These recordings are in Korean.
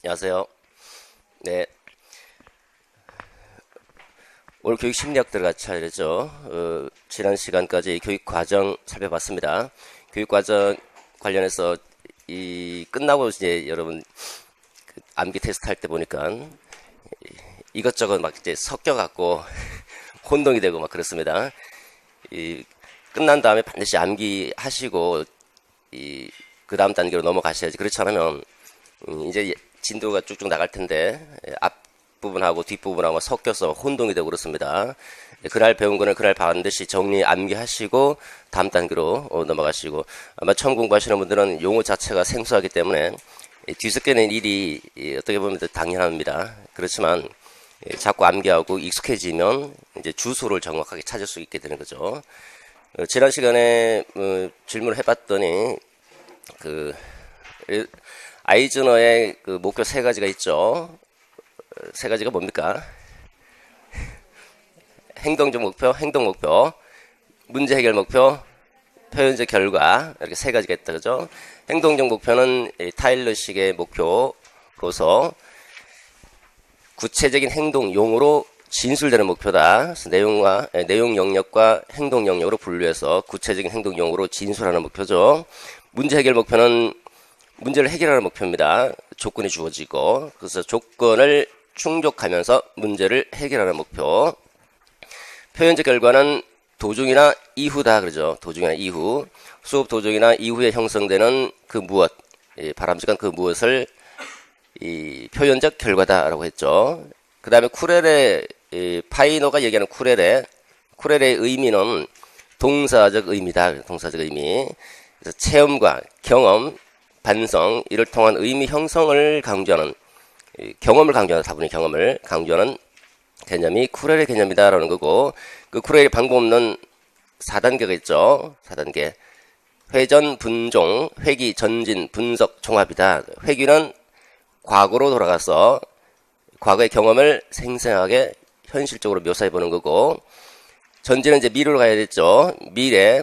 안녕하세요. 네. 오늘 교육 심리학 들어가 차례죠. 지난 시간까지 교육 과정 살펴봤습니다. 교육 과정 관련해서 끝나고 이제 여러분 암기 테스트 할 때 보니까 이것저것 막 이제 섞여갖고 혼동이 되고 막 그렇습니다. 끝난 다음에 반드시 암기하시고 그 다음 단계로 넘어가셔야지. 그렇지 않으면 이제 진도가 쭉쭉 나갈 텐데 앞부분하고 뒷부분하고 섞여서 혼동이 되고 그렇습니다. 그날 배운 거는 그날 반드시 정리 암기하시고 다음 단계로 넘어가시고, 아마 처음 공부하시는 분들은 용어 자체가 생소하기 때문에 뒤섞이는 일이 어떻게 보면 당연합니다. 그렇지만 자꾸 암기하고 익숙해지면 이제 주소를 정확하게 찾을 수 있게 되는 거죠. 지난 시간에 질문을 해봤더니 아이즈너의 목표 세 가지가 있죠. 세 가지가 뭡니까? 행동적 목표, 행동 목표, 문제 해결 목표, 표현적 결과, 이렇게 세 가지가 있다, 그죠? 행동적 목표는 타일러식의 목표로서 구체적인 행동 용어로 진술되는 목표다. 그래서 내용 영역과 행동 영역으로 분류해서 구체적인 행동 용어로 진술하는 목표죠. 문제 해결 목표는 문제를 해결하는 목표입니다. 조건이 주어지고, 그래서 조건을 충족하면서 문제를 해결하는 목표. 표현적 결과는 도중이나 이후다, 그러죠. 도중이나 이후. 수업 도중이나 이후에 형성되는 그 무엇, 바람직한 그 무엇을 표현적 결과다라고 했죠. 그 다음에 쿠렐의 파이노가 얘기하는 쿠렐의 의미는 동사적 의미다. 동사적 의미. 그래서 체험과 경험, 반성, 이를 통한 의미 형성을 강조하는, 경험을 강조하는, 다분히 경험을 강조하는 개념이 쿠렐의 개념이다라는 거고, 그 쿠렐의 방법 없는 4단계가 있죠. 4단계. 회전, 분종, 회귀, 전진, 분석, 종합이다. 회귀는 과거로 돌아가서 과거의 경험을 생생하게 현실적으로 묘사해 보는 거고, 전진은 이제 미래로 가야 되죠. 미래,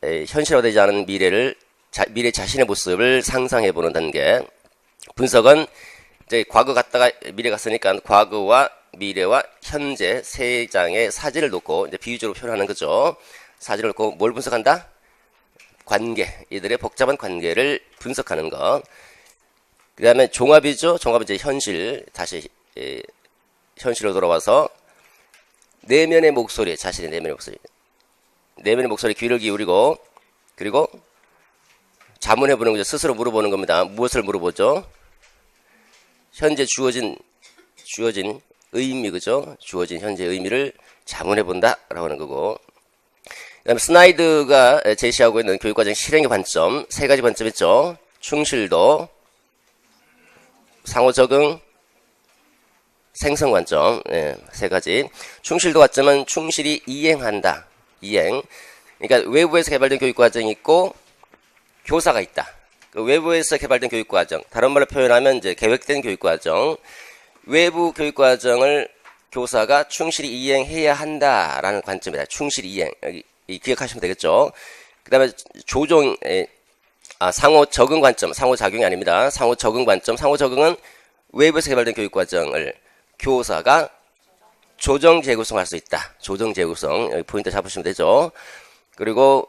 현실화되지 않은 미래 자신의 모습을 상상해 보는 단계. 분석은 이제 과거 갔다가 미래 갔으니까 과거와 미래와 현재 세 장의 사진을 놓고 이제 비유적으로 표현하는 거죠. 사진을 놓고 뭘 분석한다? 관계, 이들의 복잡한 관계를 분석하는 것. 그 다음에 종합이죠. 종합은 이제 현실, 다시 현실로 돌아와서 내면의 목소리, 자신의 내면의 목소리 귀를 기울이고, 그리고 자문해보는 거죠. 스스로 물어보는 겁니다. 무엇을 물어보죠? 현재 주어진 의미, 그죠? 주어진 현재 의미를 자문해본다 라고 하는 거고, 그 다음에 스나이드가 제시하고 있는 교육과정 실행의 관점, 세 가지 관점 있죠. 충실도, 상호적응, 생성 관점, 세 가지. 충실도 관점은 충실히 이행한다. 이행. 그러니까 외부에서 개발된 교육과정이 있고 교사가 있다. 그 외부에서 개발된 교육과정, 다른 말로 표현하면 이제 계획된 교육과정, 외부 교육과정을 교사가 충실히 이행해야 한다라는 관점이다. 충실히 이행. 기억하시면 되겠죠. 그 다음에 상호 적응 관점, 상호 작용이 아닙니다. 상호 적응 관점, 상호 적응은 외부에서 개발된 교육과정을 교사가 조정 재구성할 수 있다. 조정 재구성, 여기 포인트 잡으시면 되죠. 그리고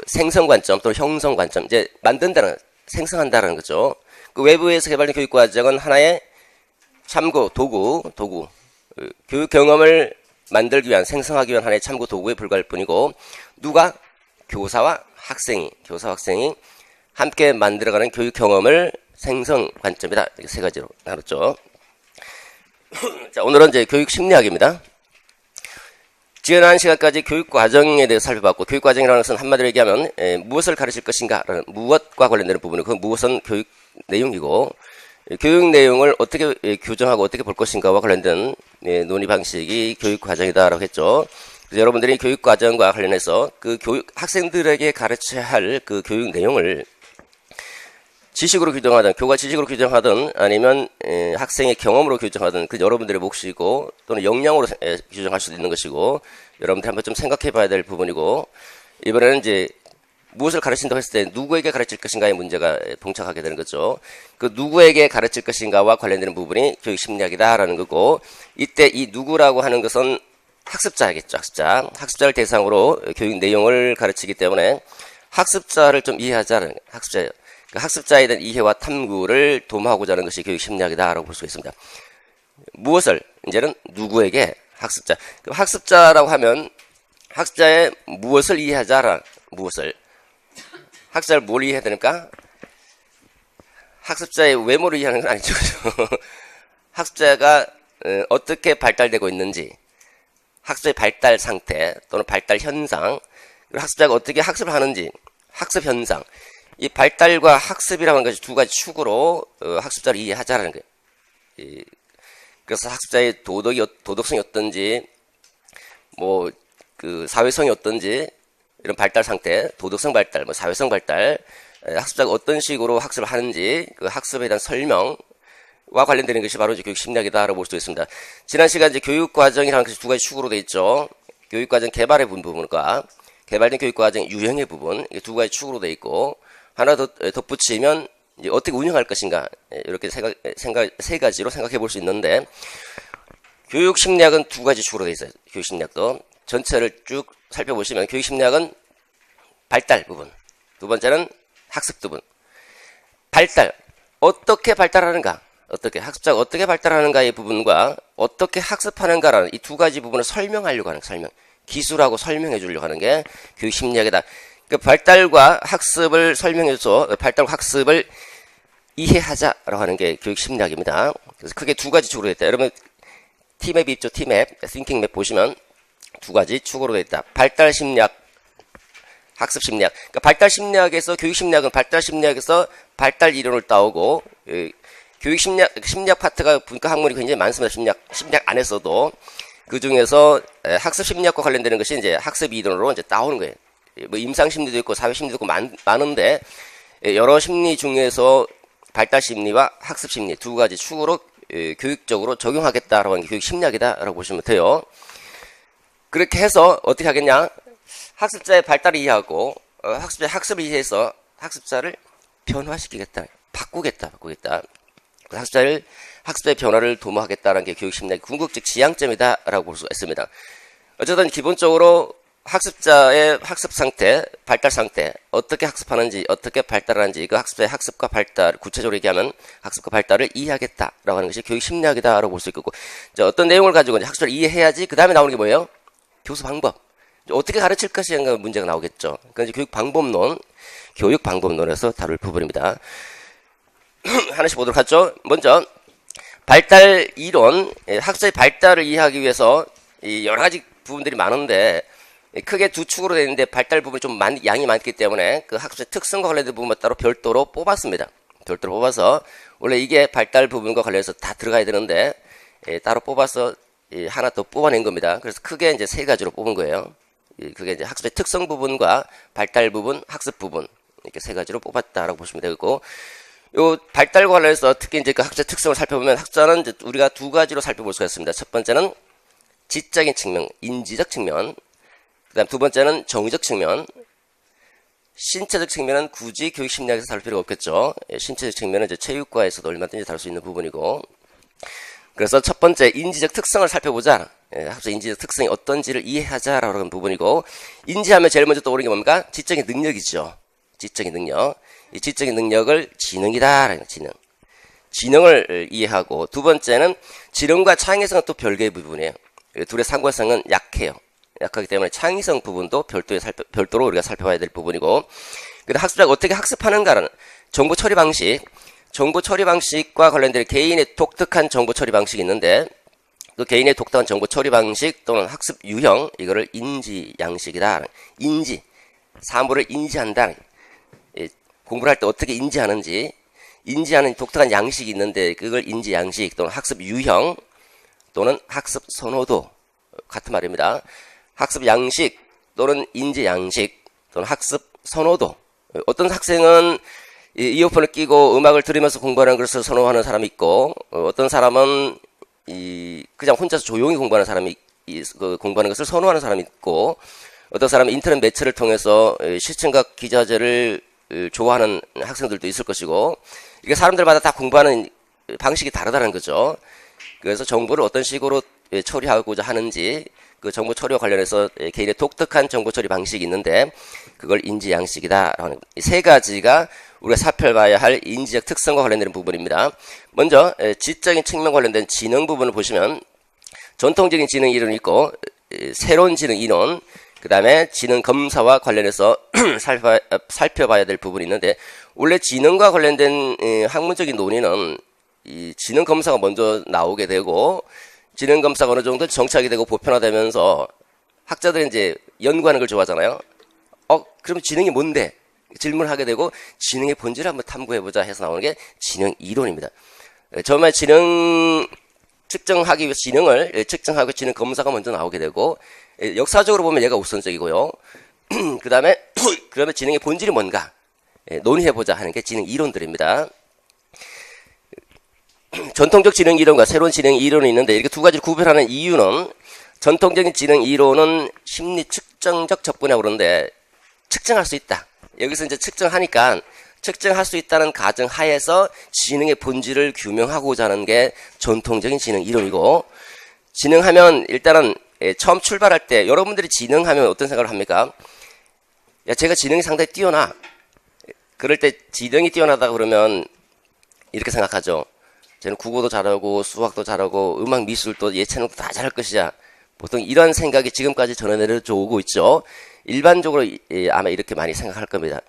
생성 관점 또는 형성 관점, 이제 만든다는, 생성한다는 거죠. 그 외부에서 개발된 교육과정은 하나의 참고 도구, 교육 경험을 만들기 위한, 생성하기 위한 하나의 참고 도구에 불과할 뿐이고, 누가? 교사와 학생이 함께 만들어가는 교육 경험을 생성 관점이다. 이렇게 세 가지로 나눴죠. 자, 오늘은 이제 교육 심리학입니다. 지난 시간까지 교육 과정에 대해서 살펴봤고, 교육 과정이라는 것은 한마디로 얘기하면 무엇을 가르칠 것인가라는, 무엇과 관련되는 부분은 그 무엇은 교육 내용이고, 교육 내용을 어떻게 규정하고 어떻게 볼 것인가와 관련된 논의 방식이 교육 과정이다라고 했죠. 그래서 여러분들이 교육 과정과 관련해서 그 학생들에게 가르쳐야 할 그 교육 내용을 지식으로 규정하든, 교과 지식으로 규정하든, 아니면 학생의 경험으로 규정하든, 그 여러분들의 몫이고, 또는 역량으로 규정할 수도 있는 것이고, 여러분들 한번 좀 생각해 봐야 될 부분이고, 이번에는 이제 무엇을 가르친다고 했을 때 누구에게 가르칠 것인가의 문제가 봉착하게 되는 거죠. 그 누구에게 가르칠 것인가와 관련되는 부분이 교육 심리학이다라는 거고, 이때 이 누구라고 하는 것은 학습자겠죠. 학습자를 대상으로 교육 내용을 가르치기 때문에 학습자를 좀 이해하자는 학습자예요. 그 학습자에 대한 이해와 탐구를 도모하고자 하는 것이 교육 심리학이다라고 볼 수 있습니다. 무엇을 이제는 누구에게 학습자. 학습자라고 하면 학습자의 무엇을 이해하자라. 무엇을 학습자를 뭘 이해해야 되니까 학습자의 외모를 이해하는 건 아니죠. 학습자가 어떻게 발달되고 있는지, 학습의 발달 상태 또는 발달 현상, 그리고 학습자가 어떻게 학습을 하는지, 학습 현상. 이 발달과 학습이라는 것이 두 가지 축으로 학습자를 이해하자라는 거예요. 그래서 학습자의 도덕성이 어떤지, 뭐 그 사회성이 어떤지, 이런 발달 상태, 도덕성 발달, 뭐 사회성 발달, 학습자가 어떤 식으로 학습을 하는지 그 학습에 대한 설명과 관련되는 것이 바로 이제 교육 심리학이다라고 볼 수 있습니다. 지난 시간 이제 교육 과정이라는 것이 두 가지 축으로 되어 있죠. 교육 과정 개발의 부분과 개발된 교육 과정 유형의 부분, 이게 두 가지 축으로 되어 있고, 하나 더 덧붙이면 이제 어떻게 운영할 것인가, 이렇게 세 가지로 생각해 볼 수 있는데, 교육 심리학은 두 가지 축으로 되어 있어요. 교육 심리학도 전체를 쭉 살펴보시면 교육 심리학은 발달 부분, 두 번째는 학습 부분. 발달, 어떻게 발달하는가, 학습자가 어떻게 발달하는가의 부분과 어떻게 학습하는가라는 이 두 가지 부분을 설명하려고 하는 설명, 기술하고 설명해 주려고 하는 게 교육 심리학이다. 그 발달과 학습을 설명해서 발달과 학습을 이해하자라고 하는 게 교육 심리학입니다. 그래서 크게 두 가지 축으로 되어 있다. 여러분 T맵이 있죠. T맵, 띵킹맵 보시면 두 가지 축으로 되어 있다. 발달 심리학, 학습 심리학. 그러니까 발달 심리학에서 교육 심리학은 발달 심리학에서 발달 이론을 따오고, 교육 심리학 파트가 분과 학문이 굉장히 많습니다. 심리학 안에서도 그 중에서 학습 심리학과 관련되는 것이 이제 학습 이론으로 이제 따오는 거예요. 뭐 임상 심리도 있고 사회 심리도 있고 많은데, 여러 심리 중에서 발달 심리와 학습 심리 두 가지 축으로 교육적으로 적용하겠다라고 하는 게 교육 심리학이다라고 보시면 돼요. 그렇게 해서 어떻게 하겠냐? 학습자의 발달을 이해하고 학습자의 학습을 이해해서 학습자를 변화시키겠다, 바꾸겠다. 학습자의 변화를 도모하겠다는 게 교육 심리학의 궁극적 지향점이다라고 볼 수 있습니다. 어쨌든 기본적으로 학습자의 학습 상태, 발달 상태, 어떻게 학습하는지, 어떻게 발달하는지, 그 학습자의 학습과 발달, 구체적으로 얘기하면 학습과 발달을 이해하겠다라고 하는 것이 교육 심리학이다라고 볼 수 있고, 어떤 내용을 가지고 이제 학습자를 이해해야지 그 다음에 나오는 게 뭐예요? 교수 방법. 어떻게 가르칠 것인가 문제가 나오겠죠. 그러니까 이제 교육 방법론에서 다룰 부분입니다. 하나씩 보도록 하죠. 먼저 발달 이론, 학습자의 발달을 이해하기 위해서 여러 가지 부분들이 많은데 크게 두 축으로 되어 있는데 발달 부분이 좀 양이 많기 때문에 그 학습의 특성과 관련된 부분만 따로 별도로 뽑았습니다. 별도로 뽑아서 원래 이게 발달 부분과 관련해서 다 들어가야 되는데 따로 뽑아서 하나 더 뽑아낸 겁니다. 그래서 크게 이제 세 가지로 뽑은 거예요. 그게 이제 학습의 특성 부분과 발달 부분, 학습 부분 이렇게 세 가지로 뽑았다라고 보시면 되고, 요 발달과 관련해서 특히 이제 그 학습의 특성을 살펴보면 학습자는 이제 우리가 두 가지로 살펴볼 수가 있습니다. 첫 번째는 지적인 측면, 인지적 측면. 그다음 두 번째는 정의적 측면. 신체적 측면은 굳이 교육 심리학에서 다룰 필요가 없겠죠. 신체적 측면은 이제 체육과에서도 얼마든지 다룰 수 있는 부분이고. 그래서 첫 번째 인지적 특성을 살펴보자. 학습자 인지적 특성이 어떤지를 이해하자라고 하는 부분이고, 인지하면 제일 먼저 떠오르는 게 뭡니까? 지적인 능력이죠. 지적인 능력. 이 지적인 능력을 지능이다라는 지능. 지능을 이해하고, 두 번째는 지능과 창의성은 또 별개의 부분이에요. 둘의 상관성은 약해요. 약하기 때문에 창의성 부분도 별도로 우리가 살펴봐야 될 부분이고, 그다음 학습자가 어떻게 학습하는가라는 정보 처리 방식과 관련된 개인의 독특한 정보 처리 방식이 있는데, 그 개인의 독특한 정보 처리 방식 또는 학습 유형, 이거를 인지 양식이다. 인지, 사물을 인지한다. 공부를 할 때 어떻게 인지하는지, 인지하는 독특한 양식이 있는데 그걸 인지 양식 또는 학습 유형 또는 학습 선호도, 같은 말입니다. 학습 양식 또는 인지 양식 또는 학습 선호도. 어떤 학생은 이어폰을 끼고 음악을 들으면서 공부하는 것을 선호하는 사람이 있고, 어떤 사람은 그냥 혼자서 조용히 공부하는 사람이 공부하는 것을 선호하는 사람이 있고, 어떤 사람은 인터넷 매체를 통해서 시청각 기자재를 좋아하는 학생들도 있을 것이고, 이게 사람들마다 다 공부하는 방식이 다르다는 거죠. 그래서 정보를 어떤 식으로 처리하고자 하는지, 그 정보 처리와 관련해서 개인의 독특한 정보 처리 방식이 있는데, 그걸 인지 양식이다. 이 세 가지가 우리가 살펴봐야 할 인지적 특성과 관련된 부분입니다. 먼저 지적인 측면 관련된 지능 부분을 보시면 전통적인 지능 이론이 있고, 새로운 지능 이론, 그 다음에 지능 검사와 관련해서 살펴봐야 될 부분이 있는데, 원래 지능과 관련된 학문적인 논의는 이 지능 검사가 먼저 나오게 되고, 지능 검사가 어느 정도 정착이 되고 보편화되면서 학자들이 이제 연구하는 걸 좋아하잖아요. 그럼 지능이 뭔데? 질문을 하게 되고 지능의 본질을 한번 탐구해보자 해서 나오는 게 지능 이론입니다. 처음에 지능 측정하기 위해서 지능을 측정하고 지능 검사가 먼저 나오게 되고, 역사적으로 보면 얘가 우선적이고요. 그 다음에 그러면 지능의 본질이 뭔가 논의해보자 하는 게 지능 이론들입니다. 전통적 지능 이론과 새로운 지능 이론이 있는데, 이렇게 두 가지를 구별하는 이유는, 전통적인 지능 이론은 심리 측정적 접근이라고 그러는데 측정할 수 있다. 여기서 이제 측정하니까 측정할 수 있다는 가정 하에서 지능의 본질을 규명하고자 하는 게 전통적인 지능 이론이고, 지능하면 일단은 처음 출발할 때 여러분들이 지능하면 어떤 생각을 합니까? 야, 제가 지능이 상당히 뛰어나. 그럴 때 지능이 뛰어나다 그러면 이렇게 생각하죠. 저는 국어도 잘하고 수학도 잘하고 음악 미술도 예체능도 다 잘할 것이야. 보통 이런 생각이 지금까지 전해내려져 오고 있죠. 일반적으로 아마 이렇게 많이 생각할 겁니다.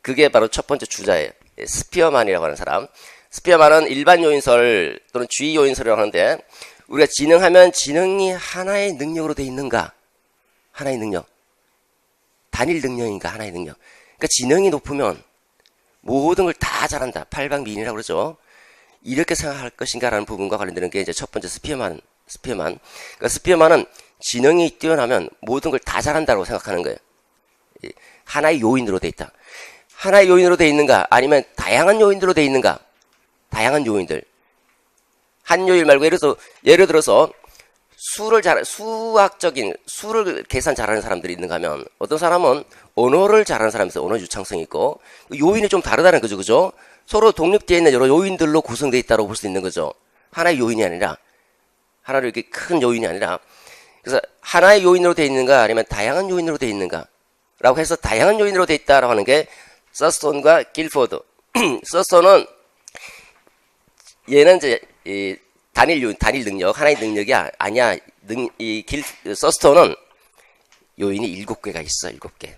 그게 바로 첫 번째 주자예요. 스피어만이라고 하는 사람. 스피어만은 일반 요인설 또는 주의 요인설이라고 하는데, 우리가 지능하면 지능이 하나의 능력으로 돼 있는가? 하나의 능력. 단일 능력인가? 하나의 능력. 그러니까 지능이 높으면 모든 걸 다 잘한다. 팔방미인이라고 그러죠. 이렇게 생각할 것인가라는 부분과 관련되는 게 이제 첫 번째 스피어만. 그러니까 스피어만은 지능이 뛰어나면 모든 걸 다 잘한다고 생각하는 거예요. 하나의 요인으로 돼 있다. 하나의 요인으로 돼 있는가? 아니면 다양한 요인들로 돼 있는가? 다양한 요인들. 한 요인 말고 예를 들어서 수학적인 수를 계산 잘하는 사람들이 있는가 하면, 어떤 사람은 언어를 잘하는 사람이 있어요. 언어 유창성이 있고, 요인이 좀 다르다는 거죠. 그죠? 서로 독립되어 있는 여러 요인들로 구성되어 있다고 볼 수 있는 거죠. 하나의 요인이 아니라, 하나로 이렇게 큰 요인이 아니라, 그래서 하나의 요인으로 되어 있는가 아니면 다양한 요인으로 되어 있는가 라고 해서 다양한 요인으로 되어 있다라고 하는 게 서스톤과 길포드. 서스톤은 얘는 이제 단일 요인, 단일 능력, 하나의 능력이 아니야. 서스톤은 요인이 7개가 있어. 7개.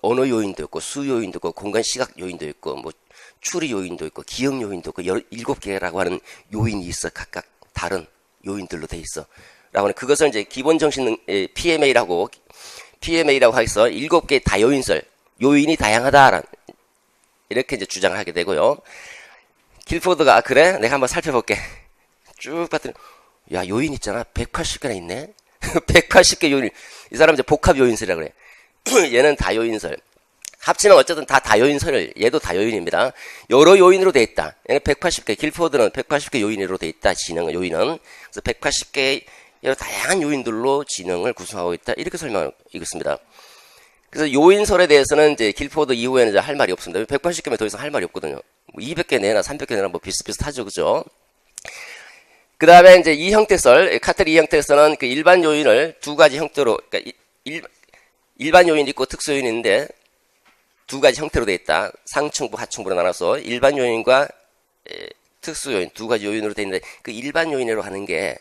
언어 요인도 있고 수 요인도 있고 공간 시각 요인도 있고 뭐 추리 요인도 있고 기억 요인도 있고 7개라고 하는 요인이 있어. 각각 다른 요인들로 돼 있어. 라고 하는, 그것을 이제 기본 정신 PMA라고 해서 7개의 다요인설, 요인이 다양하다라는 이렇게 이제 주장을 하게 되고요. 길포드가 그래? 내가 한번 살펴볼게. 쭉 봤더니 야, 요인 있잖아. 180개나 있네. 180개 요인. 이 사람 이제 복합 요인설이라고 그래. 얘는 다요인설. 합치면 어쨌든 다 다요인설, 얘도 다요인입니다. 여러 요인으로 돼 있다. 얘는 180개, 길포드는 180개 요인으로 돼 있다. 지능 요인은. 그래서 180개 여러 다양한 요인들로 지능을 구성하고 있다. 이렇게 설명하고 있습니다. 그래서 요인설에 대해서는 이제 길포드 이후에는 이제 할 말이 없습니다. 180개면 더 이상 할 말이 없거든요. 200개 내나 300개 내나 뭐 비슷비슷하죠. 그죠? 그 다음에 이제 이 형태설, 카텔 이 형태에서는 그 일반 요인을 두 가지 형태로, 그러니까 일반 요인이 있고 특수 요인이 있는데 두 가지 형태로 되어 있다. 상층부, 하층부로 나눠서 일반 요인과 특수 요인 두 가지 요인으로 되어 있는데, 그 일반 요인으로 하는 게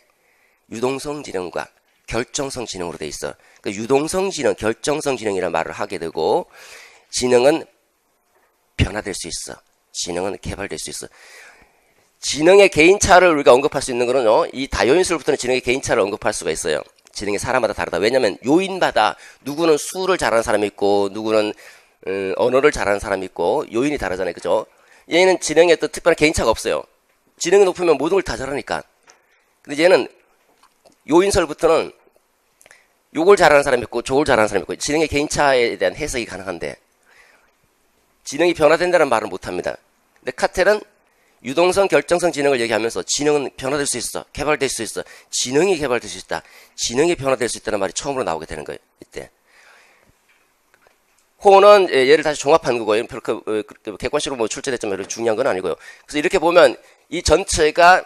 유동성 지능과 결정성 지능으로 되어 있어. 그 유동성 지능, 결정성 지능이라는 말을 하게 되고, 지능은 변화될 수 있어. 지능은 개발될 수 있어. 지능의 개인차를 우리가 언급할 수 있는 거는요, 이 다요인설부터는 지능의 개인차를 언급할 수가 있어요. 지능이 사람마다 다르다. 왜냐면 요인마다 누구는 수를 잘하는 사람이 있고 누구는 언어를 잘하는 사람이 있고 요인이 다르잖아요. 그죠? 얘는 지능에 또 특별한 개인차가 없어요. 지능이 높으면 모든 걸 다 잘하니까. 근데 얘는 요인설부터는 요걸 잘하는 사람이 있고 저걸 잘하는 사람이 있고 지능의 개인차에 대한 해석이 가능한데 지능이 변화된다는 말은 못합니다. 근데 카텔은 유동성, 결정성 지능을 얘기하면서 지능은 변화될 수 있어. 개발될 수 있어. 지능이 개발될 수 있다. 지능이 변화될 수 있다는 말이 처음으로 나오게 되는 거예요. 이때. 호는 얘를 다시 종합한 거고요. 그렇게 객관식으로 뭐 출제됐지만 그렇게 중요한 건 아니고요. 그래서 이렇게 보면 이 전체가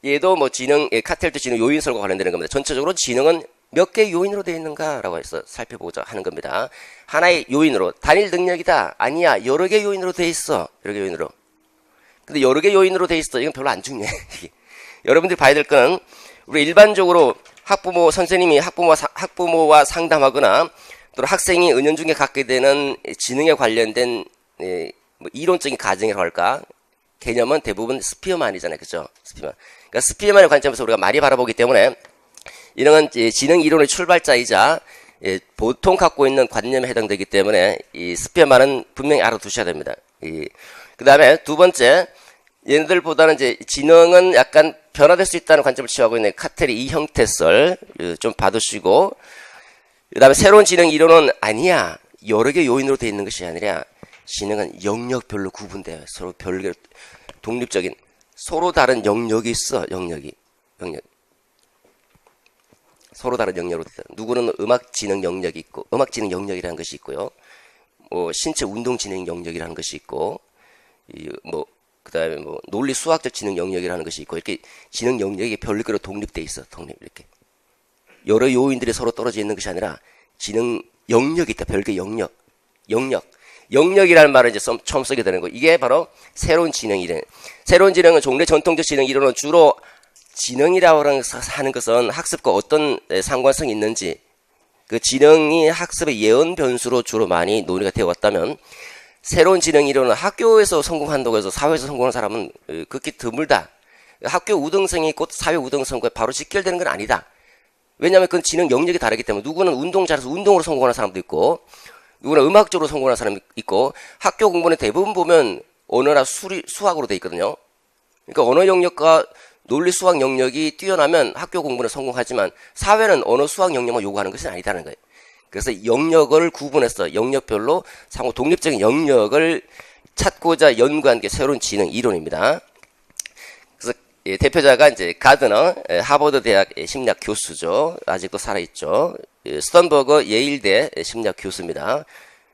얘도 뭐 지능, 카텔도 지능 요인설과 관련되는 겁니다. 전체적으로 지능은 몇 개의 요인으로 되어 있는가라고 해서 살펴보자 하는 겁니다. 하나의 요인으로 단일 능력이다. 아니야. 여러 개 요인으로 되어 있어. 여러 개 요인으로. 근데 여러 개 요인으로 되어 있어. 이건 별로 안 중요해. 여러분들이 봐야 될 거는 우리 일반적으로 학부모 선생님이 학부모와 상담하거나 또 학생이 은연중에 갖게 되는 지능에 관련된 뭐 이론적인 가정이라고 할까 개념은 대부분 스피어만이잖아요. 그죠? 스피어만. 그러니까 스피어만의 관점에서 우리가 많이 바라보기 때문에 이런 지능 이론의 출발자이자 보통 갖고 있는 관념에 해당되기 때문에 이 스피어만은 분명히 알아두셔야 됩니다. 그 다음에 두 번째, 얘네들보다는 이제 지능은 약간 변화될 수 있다는 관점을 취하고 있는 카텔의 이 형태설 좀 봐두시고, 그 다음에 새로운 지능 이론은 아니야. 여러 개 요인으로 되어 있는 것이 아니라 지능은 영역별로 구분돼요. 서로 별개 독립적인 서로 다른 영역이 있어. 영역. 서로 다른 영역으로 됐다. 누구는 음악 지능 영역이 있고, 음악 지능 영역이라는 것이 있고요. 뭐 신체 운동 지능 영역이라는 것이 있고, 그다음에 뭐 논리 수학적 지능 영역이라는 것이 있고, 이렇게 지능 영역이 별개로 독립돼 있어. 이렇게 여러 요인들이 서로 떨어져 있는 것이 아니라 지능 영역이 있다. 별개 영역이라는 말을 이제 처음 쓰게 되는 거. 이게 바로 새로운 지능 이론. 새로운 지능은 종래 전통적 지능 이론은 주로 지능이라고 하는 것은 학습과 어떤 상관성이 있는지, 그 지능이 학습의 예언 변수로 주로 많이 논의가 되어 왔다면, 새로운 지능 이론은 학교에서 성공한다고 해서 사회에서 성공한 사람은 극히 드물다. 학교 우등생이 곧 사회 우등생과 바로 직결되는 건 아니다. 왜냐하면 그건 지능 영역이 다르기 때문에 누구는 운동 잘해서 운동으로 성공하는 사람도 있고, 누구는 음악적으로 성공하는 사람이 있고, 학교 공부는 대부분 보면 언어나 수학으로 돼 있거든요. 그러니까 언어 영역과 논리 수학 영역이 뛰어나면 학교 공부는 성공하지만 사회는 언어 수학 영역만 요구하는 것은 아니다는 거예요. 그래서 영역을 구분해서 영역별로 상호 독립적인 영역을 찾고자 연구한 게 새로운 지능 이론입니다. 그래서 대표자가 이제 가드너, 하버드 대학 심리학 교수죠. 아직도 살아있죠. 스턴버거 예일대 심리학 교수입니다.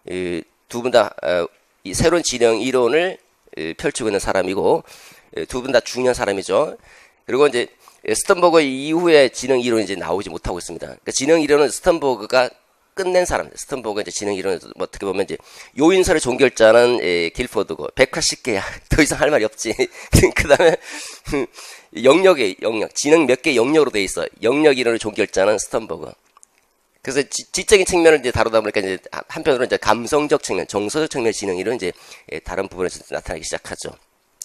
두 분 다 이 새로운 지능 이론을 펼치고 있는 사람이고, 두 분 다 중요한 사람이죠. 그리고 이제 스턴버거 이후에 지능 이론이 이제 나오지 못하고 있습니다. 그러니까 지능 이론은 스턴버거가 끝낸 사람입니다. 스턴버거가 이제 지능 이론을 뭐 어떻게 보면 이제 요인설의 종결자는 길포드고, 180개야. 더 이상 할 말이 없지. 그 다음에 영역, 지능 몇 개 영역으로 돼 있어. 영역 이론의 종결자는 스턴버거. 그래서 지적인 측면을 이제 다루다 보니까 이제 한편으로는 이제 감성적 측면, 정서적 측면의 지능 이론 이제 다른 부분에서 나타나기 시작하죠.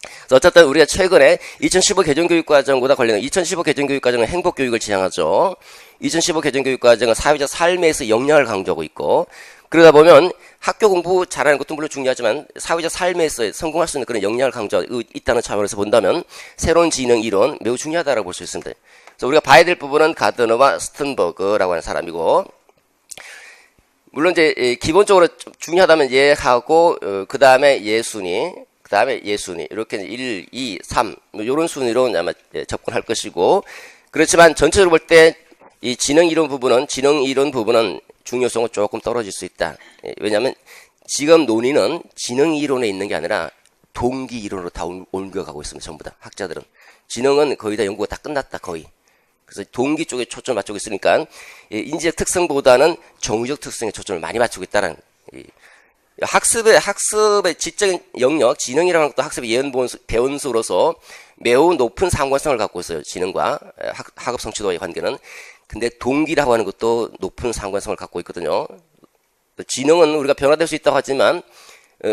그래서 어쨌든 우리가 최근에 2015 개정교육과정보다 관련된 2015 개정교육과정은 행복교육을 지향하죠. 2015 개정교육과정은 사회적 삶에서 역량을 강조하고 있고, 그러다 보면 학교 공부 잘하는 것도 물론 중요하지만 사회적 삶에서 성공할 수 있는 그런 역량을 강조하고 있다는 차원에서 본다면 새로운 지능 이론 매우 중요하다고 볼 수 있습니다. 그래서 우리가 봐야 될 부분은 가드너와 스턴버그라고 하는 사람이고, 물론 이제 기본적으로 좀 중요하다면 얘하고 그 다음에 예순위 이렇게 1, 2, 3 이런 순위로 아마 접근할 것이고, 그렇지만 전체적으로 볼 때 이 지능 이론 부분은 중요성은 조금 떨어질 수 있다. 왜냐하면 지금 논의는 지능 이론에 있는 게 아니라 동기 이론으로 다 옮겨가고 있습니다. 전부 다 학자들은 지능은 거의 다 연구가 다 끝났다 거의. 그래서 동기 쪽에 초점을 맞추고 있으니까 인지적 특성보다는 정의적 특성에 초점을 많이 맞추고 있다는. 학습의 지적인 영역, 지능이라는 것도 학습의 예언 배운수로서 매우 높은 상관성을 갖고 있어요. 지능과 학업 성취도의 관계는. 근데 동기라고 하는 것도 높은 상관성을 갖고 있거든요. 지능은 우리가 변화될 수 있다고 하지만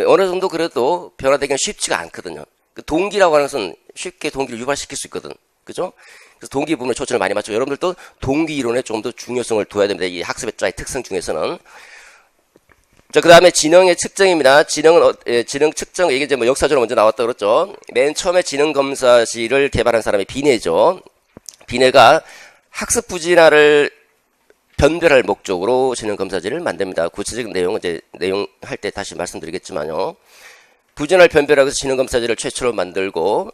어느 정도 그래도 변화되기는 쉽지가 않거든요. 그 동기라고 하는 것은 쉽게 동기를 유발시킬 수 있거든. 그죠? 그래서 동기 부분에 초점을 많이 맞추고, 여러분들도 동기 이론에 좀 더 중요성을 둬야 됩니다. 이 학습의 특성 중에서는. 자, 그 다음에 지능의 측정입니다. 지능 측정, 이게 이제 뭐 역사적으로 먼저 나왔다 그랬죠. 맨 처음에 지능 검사실을 개발한 사람이 비네죠. 비네가 학습 부진화를 변별할 목적으로 지능 검사지를 만듭니다. 구체적인 내용은 이제 내용 할 때 다시 말씀드리겠지만요. 부진화를 변별하기 위해서 지능 검사지를 최초로 만들고,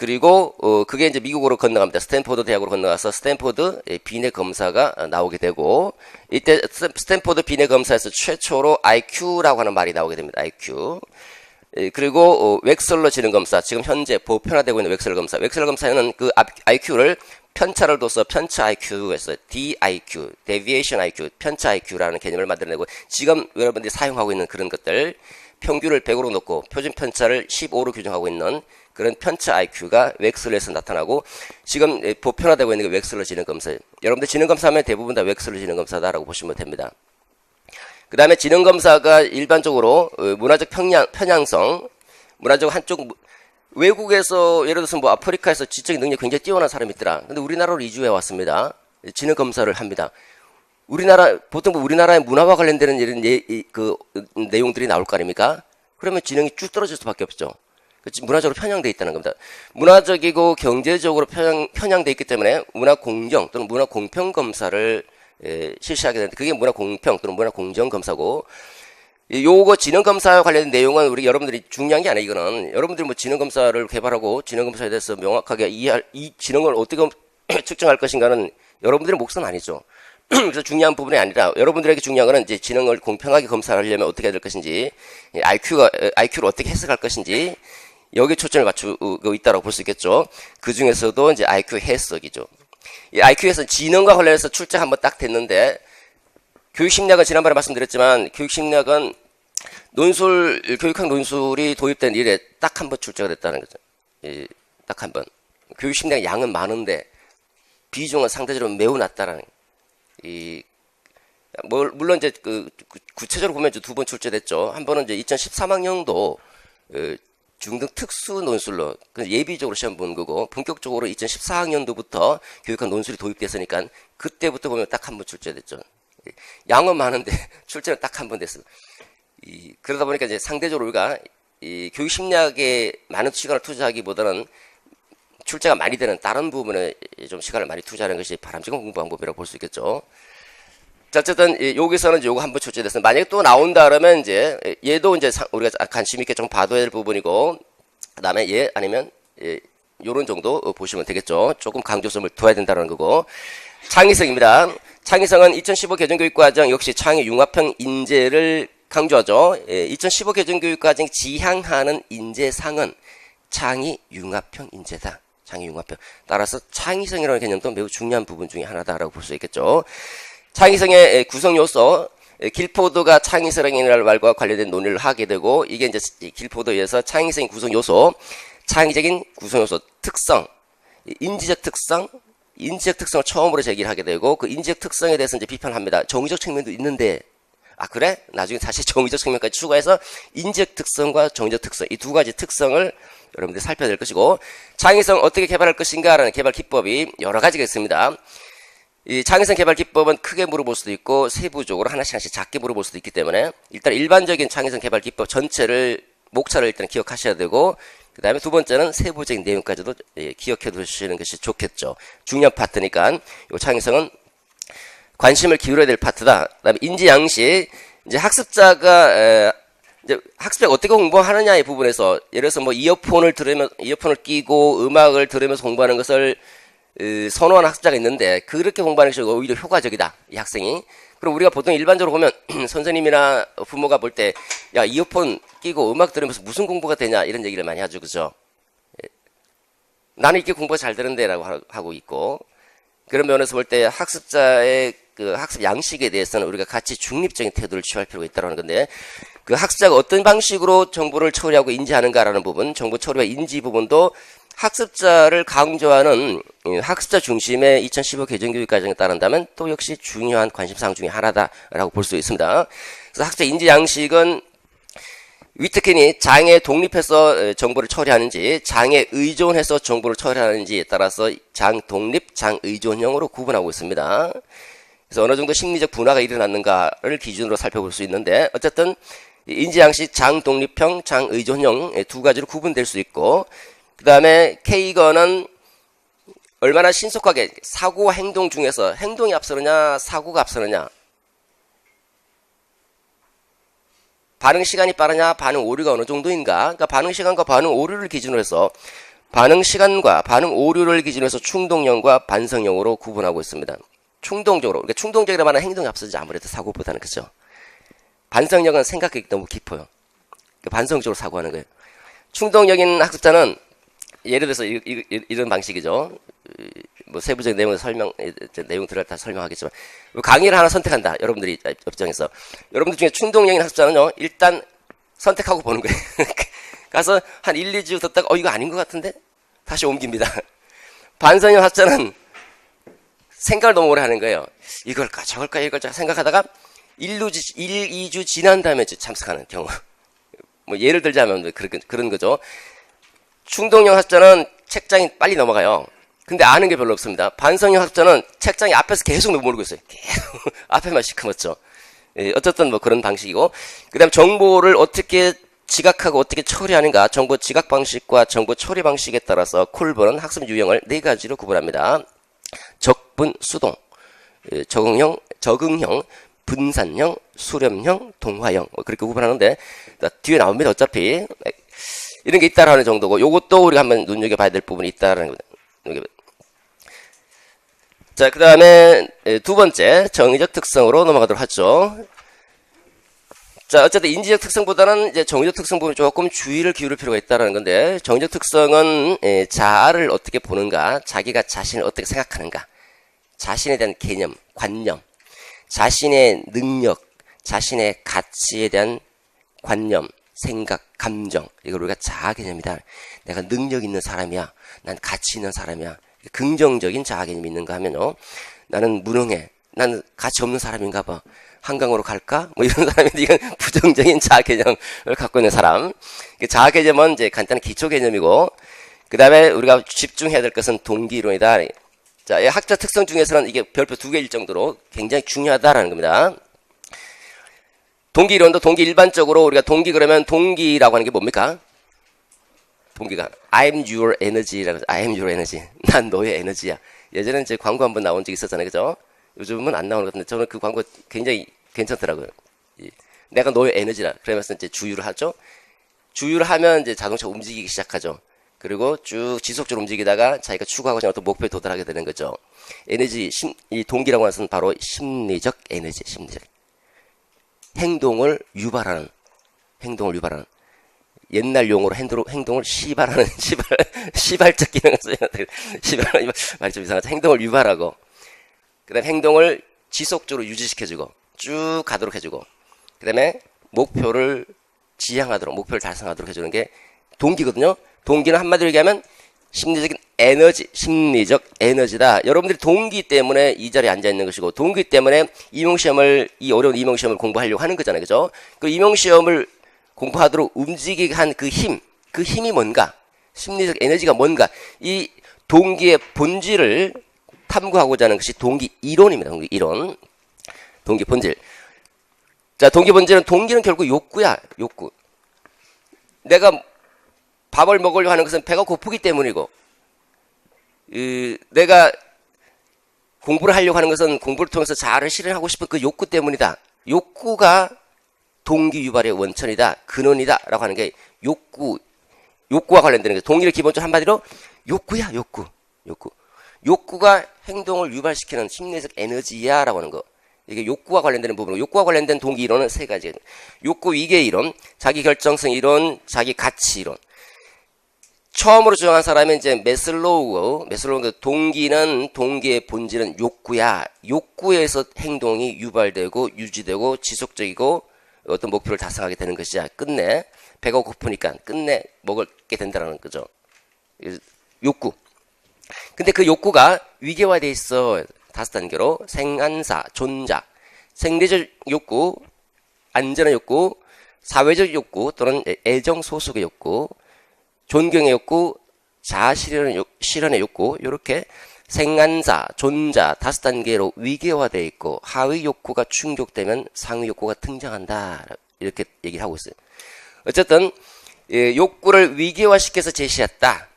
그리고 그게 이제 미국으로 건너갑니다. 스탠포드 대학으로 건너가서 스탠포드 비뇌 검사가 나오게 되고, 이때 스탠포드 비뇌 검사에서 최초로 IQ라고 하는 말이 나오게 됩니다. IQ. 그리고 웩슬러 지능 검사, 지금 현재 보편화되고 있는 웩슬러 검사. 웩슬러 검사에는 그 IQ를 편차를 둬서 편차 IQ에서 DIQ, Deviation IQ, 편차 IQ라는 개념을 만들어내고, 지금 여러분들이 사용하고 있는 그런 것들, 평균을 100으로 놓고 표준 편차를 15로 규정하고 있는 그런 편차 IQ가 웩슬러에서 나타나고, 지금 보편화되고 있는 게 웩슬러 지능 검사예요. 여러분들 지능 검사하면 대부분 다 웩슬러 지능 검사다라고 보시면 됩니다. 그 다음에 지능 검사가 일반적으로 문화적 편향성, 문화적 한쪽, 외국에서 예를 들어서 뭐 아프리카에서 지적인 능력이 굉장히 뛰어난 사람이 있더라. 근데 우리나라로 이주해 왔습니다. 지능 검사를 합니다. 보통 우리나라의 문화와 관련되는 이런 내용들이 나올 거 아닙니까? 그러면 지능이 쭉 떨어질 수밖에 없죠. 문화적으로 편향되어 있다는 겁니다. 문화적이고 경제적으로 편향되어 있기 때문에 문화 공정 또는 문화 공평 검사를 실시하게 되는데, 그게 문화 공평 또는 문화 공정 검사고, 요거 지능 검사와 관련된 내용은 우리 여러분들이 중요한 게 아니에요. 이거는 여러분들이 뭐 지능 검사를 개발하고 지능 검사에 대해서 명확하게 이 지능을 어떻게 측정할 것인가는 여러분들의 몫은 아니죠. 그래서 중요한 부분이 아니라, 여러분들에게 중요한 거는 이제 지능을 공평하게 검사하려면 어떻게 해야 될 것인지, IQ를 어떻게 해석할 것인지, 여기에 초점을 맞추고 있다고 볼 수 있겠죠. 그 중에서도 이제 IQ 해석이죠. 이 IQ에서 지능과 관련해서 출제가 한번 딱 됐는데, 교육심리학은 지난번에 말씀드렸지만, 교육심리학은 교육학 논술이 도입된 이래 딱 한 번 출제가 됐다는 거죠. 딱 한 번. 교육심리학 양은 많은데, 비중은 상대적으로 매우 낮다라는 물론 이제 구체적으로 보면 두 번 출제됐죠. 한 번은 이제 2013학년도 중등 특수 논술로 예비적으로 시험 본 거고, 본격적으로 2014학년도부터 교육학 논술이 도입됐으니까 그때부터 보면 딱 한 번 출제됐죠. 양은 많은데 출제는 딱 한 번 됐어요. 그러다 보니까 이제 상대적으로 우리가 교육심리학에 많은 시간을 투자하기보다는 출제가 많이 되는 다른 부분에 좀 시간을 많이 투자하는 것이 바람직한 공부 방법이라고 볼 수 있겠죠. 자, 어쨌든 여기서는 이제 요거 한번 출제됐어요. 만약에 또 나온다 그러면 이제 얘도 이제 우리가 관심 있게 좀 봐둬야 될 부분이고, 그다음에 얘 아니면 요런 정도 보시면 되겠죠. 조금 강조점을 둬야 된다는 거고. 창의성입니다. 창의성은 2015 개정교육과정 역시 창의 융합형 인재를 강조하죠. 2015 개정교육과정 지향하는 인재상은 창의 융합형 인재다. 창의 융합형. 따라서 창의성이라는 개념도 매우 중요한 부분 중에 하나다라고 볼 수 있겠죠. 창의성의 구성 요소, 길포드가 창의성이라는 말과 관련된 논의를 하게 되고, 이게 이제 길포드에 의해서 창의성의 구성 요소, 창의적인 구성 요소, 특성, 인지적 특성을 처음으로 제기를 하게 되고, 그 인지적 특성에 대해서 이제 비판을 합니다. 정의적 측면도 있는데, 그래? 나중에 다시 정의적 측면까지 추가해서 인지적 특성과 정의적 특성, 이 두 가지 특성을 여러분들이 살펴야 될 것이고, 창의성 어떻게 개발할 것인가라는 개발 기법이 여러 가지가 있습니다. 이 창의성 개발 기법은 크게 물어볼 수도 있고, 세부적으로 하나씩 작게 물어볼 수도 있기 때문에, 일단 일반적인 창의성 개발 기법 전체를, 목차를 일단 기억하셔야 되고, 그 다음에 두 번째는 세부적인 내용까지도 기억해 두시는 것이 좋겠죠. 중요한 파트니까, 이 창의성은 관심을 기울여야 될 파트다. 그 다음에 인지 양식, 이제 학습자가 어떻게 공부하느냐의 부분에서, 예를 들어서 뭐 이어폰을 끼고 음악을 들으면서 공부하는 것을 선호하는 학습자가 있는데, 그렇게 공부하는 것이 오히려 효과적이다, 이 학생이. 그럼 우리가 보통 일반적으로 보면 선생님이나 부모가 볼 때, 야, 이어폰 끼고 음악 들으면서 무슨 공부가 되냐, 이런 얘기를 많이 하죠. 그죠? 나는 이렇게 공부가 잘 되는데 라고 하고 있고, 그런 면에서 볼 때 학습자의 그 학습 양식에 대해서는 우리가 같이 중립적인 태도를 취할 필요가 있다는 건데, 그 학습자가 어떤 방식으로 정보를 처리하고 인지하는가라는 부분, 정보 처리와 인지 부분도 학습자를 강조하는 학습자 중심의 2015 개정교육 과정에 따른다면 또 역시 중요한 관심사항 중에 하나다라고 볼 수 있습니다. 그래서 학습자 인지 양식은 위트켄이 장에 독립해서 정보를 처리하는지, 장에 의존해서 정보를 처리하는지에 따라서 장 독립, 장 의존형으로 구분하고 있습니다. 그래서 어느 정도 심리적 분화가 일어났는가를 기준으로 살펴볼 수 있는데, 어쨌든 인지 양식 장 독립형, 장 의존형 두 가지로 구분될 수 있고, 그 다음에 케이건은 얼마나 신속하게 사고와 행동 중에서 행동이 앞서느냐, 사고가 앞서느냐, 반응 시간이 빠르냐, 반응 오류가 어느 정도인가, 그러니까 반응 시간과 반응 오류를 기준으로 해서 반응 시간과 반응 오류를 기준으로 해서 충동형과 반성형으로 구분하고 있습니다. 충동적으로, 그러니까 충동적이라 말하는 행동이 앞서지 아무래도 사고보다는, 그죠? 반성형은 생각이 너무 깊어요. 그러니까 반성적으로 사고하는 거예요. 충동적인 학습자는 예를 들어서 이런 방식이죠. 뭐 세부적인 내용을 내용 들어갈 다 설명하겠지만, 강의를 하나 선택한다. 여러분들이 입장에서. 여러분들 중에 충동적인 학습자는요, 일단 선택하고 보는 거예요. 가서 한 1, 2주 듣다가, 이거 아닌 것 같은데? 다시 옮깁니다. 반성형 학습자는 생각을 너무 오래 하는 거예요. 이걸까, 저걸까, 이걸까 생각하다가 1, 2주 지난 다음에 참석하는 경우. 뭐 예를 들자면 그런 거죠. 충동형 학습자는 책장이 빨리 넘어가요. 근데 아는 게 별로 없습니다. 반성형 학습자는 책장이 앞에서 계속 모르고 있어요. 계속 앞에만 시커멓죠. 예, 어쨌든 뭐 그런 방식이고, 그 다음 정보를 어떻게 지각하고 어떻게 처리하는가, 정보 지각 방식과 정보 처리 방식에 따라서 콜버는 학습 유형을 4가지로 구분합니다. 적분, 수동, 적응형, 분산형, 수렴형, 동화형, 그렇게 구분하는데, 뒤에 나옵니다. 어차피 이런 게 있다라는 정도고, 요것도 우리가 한번 눈여겨봐야 될 부분이 있다라는 겁니다. 자, 그 다음에 두 번째 정의적 특성으로 넘어가도록 하죠. 자, 어쨌든 인지적 특성보다는 이제 정의적 특성 부분에 조금 주의를 기울일 필요가 있다는 건데, 정의적 특성은 자아를 어떻게 보는가, 자기가 자신을 어떻게 생각하는가, 자신에 대한 개념, 관념, 자신의 능력, 자신의 가치에 대한 관념, 생각, 감정, 이걸 우리가 자아 개념이다. 내가 능력 있는 사람이야. 난 가치 있는 사람이야. 긍정적인 자아 개념이 있는가 하면요, 나는 무능해. 나는 가치 없는 사람인가 봐. 한강으로 갈까? 뭐 이런 사람인데, 이건 부정적인 자아 개념을 갖고 있는 사람. 자아 개념은 이제 간단한 기초 개념이고, 그 다음에 우리가 집중해야 될 것은 동기 이론이다. 자, 이 학자 특성 중에서는 이게 별표 2개일 정도로 굉장히 중요하다라는 겁니다. 동기 이론도 동기 일반적으로 우리가 동기 그러면 동기라고 하는 게 뭡니까? 동기가 I'm your energy라고 해서 I'm your energy. 난 너의 에너지야. 예전에 이제 광고 한번 나온 적이 있었잖아요. 그죠? 요즘은 안 나오는 것 같은데 저는 그 광고 굉장히 괜찮더라고요. 내가 너의 에너지라. 그러면서 이제 주유를 하죠. 주유를 하면 이제 자동차 움직이기 시작하죠. 그리고 쭉 지속적으로 움직이다가 자기가 추구하고자 하는 어떤 목표에 도달하게 되는 거죠. 에너지, 이 동기라고 하는 것은 바로 심리적 에너지, 심리적. 행동을 유발하는. 옛날 용어로 행동을 시발하는, 시발적 기능을 써요. 말이 좀 이상하죠. 행동을 유발하고, 그 다음에 행동을 지속적으로 유지시켜주고, 쭉 가도록 해주고, 그 다음에 목표를 지향하도록, 목표를 달성하도록 해주는 게 동기거든요. 동기는 한마디로 얘기하면 심리적 에너지다. 여러분들이 동기 때문에 이 자리에 앉아 있는 것이고, 동기 때문에 이 어려운 임용시험을 공부하려고 하는 거잖아요. 그죠? 그 임용시험을 공부하도록 움직이게 한 그 힘이 뭔가, 심리적 에너지가 뭔가, 이 동기의 본질을 탐구하고자 하는 것이 동기 이론입니다. 동기 이론. 동기 본질. 자, 동기 본질은, 동기는 결국 욕구야, 욕구. 내가 밥을 먹으려고 하는 것은 배가 고프기 때문이고, 내가 공부를 하려고 하는 것은 공부를 통해서 자아를 실현하고 싶은 그 욕구 때문이다. 욕구가 동기 유발의 원천이다, 근원이다 라고 하는 게 욕구와 관련되는 거죠. 동기를 기본적으로 한마디로 욕구야, 욕구. 욕구가 행동을 유발시키는 심리적 에너지야 라고 하는 거. 이게 욕구와 관련되는 부분이고, 욕구와 관련된 동기 이론은 3가지. 욕구 위계 이론, 자기 결정성 이론, 자기 가치 이론. 처음으로 주장한 사람은 이제 메슬로우고, 동기의 본질은 욕구야. 욕구에서 행동이 유발되고 유지되고 지속적이고 어떤 목표를 달성하게 되는 것이야. 끝내 배가 고프니까 끝내 먹게 된다는 거죠. 욕구. 근데 그 욕구가 위계화되어 있어. 5단계로 생안사, 존자, 생리적 욕구, 안전의 욕구, 사회적 욕구 또는 애정 소속의 욕구, 존경의 욕구, 자아 실현의 욕구, 이렇게 생안사, 존자 5단계로 위계화되어 있고, 하위 욕구가 충족되면 상위 욕구가 등장한다. 이렇게 얘기를 하고 있어요. 어쨌든 욕구를 위계화시켜서 제시했다.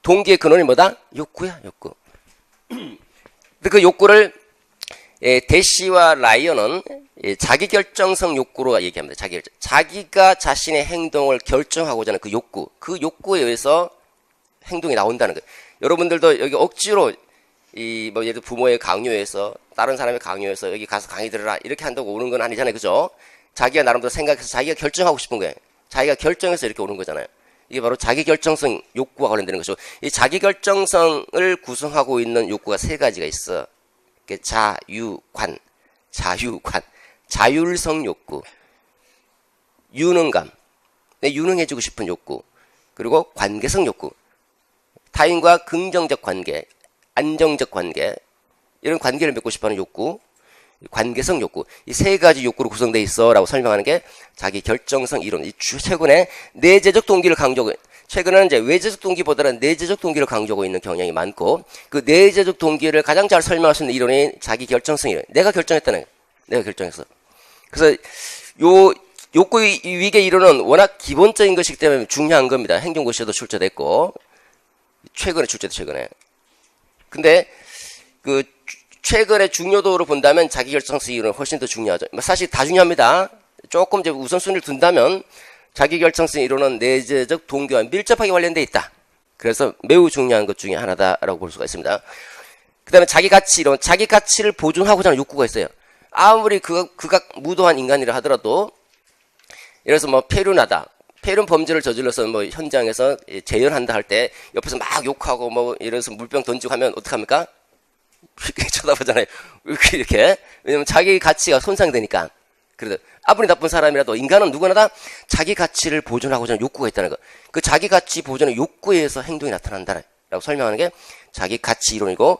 동기의 근원이 뭐다? 욕구야, 욕구. 근데 그 욕구를 대시와 라이언은 자기결정성 욕구로 얘기합니다. 자기가 자신의 행동을 결정하고자 하는 그 욕구에 의해서 행동이 나온다는 거예요. 여러분들도 여기 억지로 뭐 예를 들어 부모의 강요해서 다른 사람의 강요해서 여기 가서 강의 들으라 이렇게 한다고 오는 건 아니잖아요. 그죠? 자기가 나름대로 생각해서 자기가 결정하고 싶은 거예요. 자기가 결정해서 이렇게 오는 거잖아요. 이게 바로 자기결정성 욕구와 관련되는 것이고, 이 자기결정성을 구성하고 있는 욕구가 세 가지가 있어. 자유관, 자율성 욕구, 유능감, 유능해지고 싶은 욕구, 그리고 관계성 욕구, 타인과 긍정적 관계, 안정적 관계, 이런 관계를 맺고 싶어하는 욕구, 관계성 욕구, 이 세 가지 욕구로 구성되어 있어 라고 설명하는 게 자기 결정성 이론. 최근에 내재적 동기를 강조하고, 최근에는 이제 외재적 동기보다는 내재적 동기를 강조하고 있는 경향이 많고, 그 내재적 동기를 가장 잘 설명할 수 있는 이론이 자기 결정성 이론. 내가 결정했다는 거예요. 내가 결정했어. 그래서 요 욕구 위계 이론은 워낙 기본적인 것이기 때문에 중요한 겁니다. 행정고시에도 출제됐고, 최근에. 근데 그 최근의 중요도로 본다면 자기결정성 이론은 훨씬 더 중요하죠. 사실 다 중요합니다. 조금 이제 우선순위를 둔다면 자기결정성 이론은 내재적 동기와 밀접하게 관련되어 있다. 그래서 매우 중요한 것 중에 하나다라고 볼 수가 있습니다. 그 다음에 자기가치 이론, 자기 가치를 보존하고자 하는 욕구가 있어요. 아무리 그가 무도한 인간이라 하더라도, 예를 들어서 뭐 폐륜하다, 폐륜 범죄를 저질러서 뭐 현장에서 재연한다 할 때 옆에서 막 욕하고 뭐 예를 들어서 물병 던지고 하면 어떡합니까? 이렇게 쳐다보잖아요. 이렇게. 왜냐면 자기 가치가 손상되니까. 그래도 아무리 나쁜 사람이라도 인간은 누구나 다 자기 가치를 보존하고자 하는 욕구가 있다는 거. 그 자기 가치 보존의 욕구에 의해서 행동이 나타난다라고 설명하는 게 자기 가치 이론이고,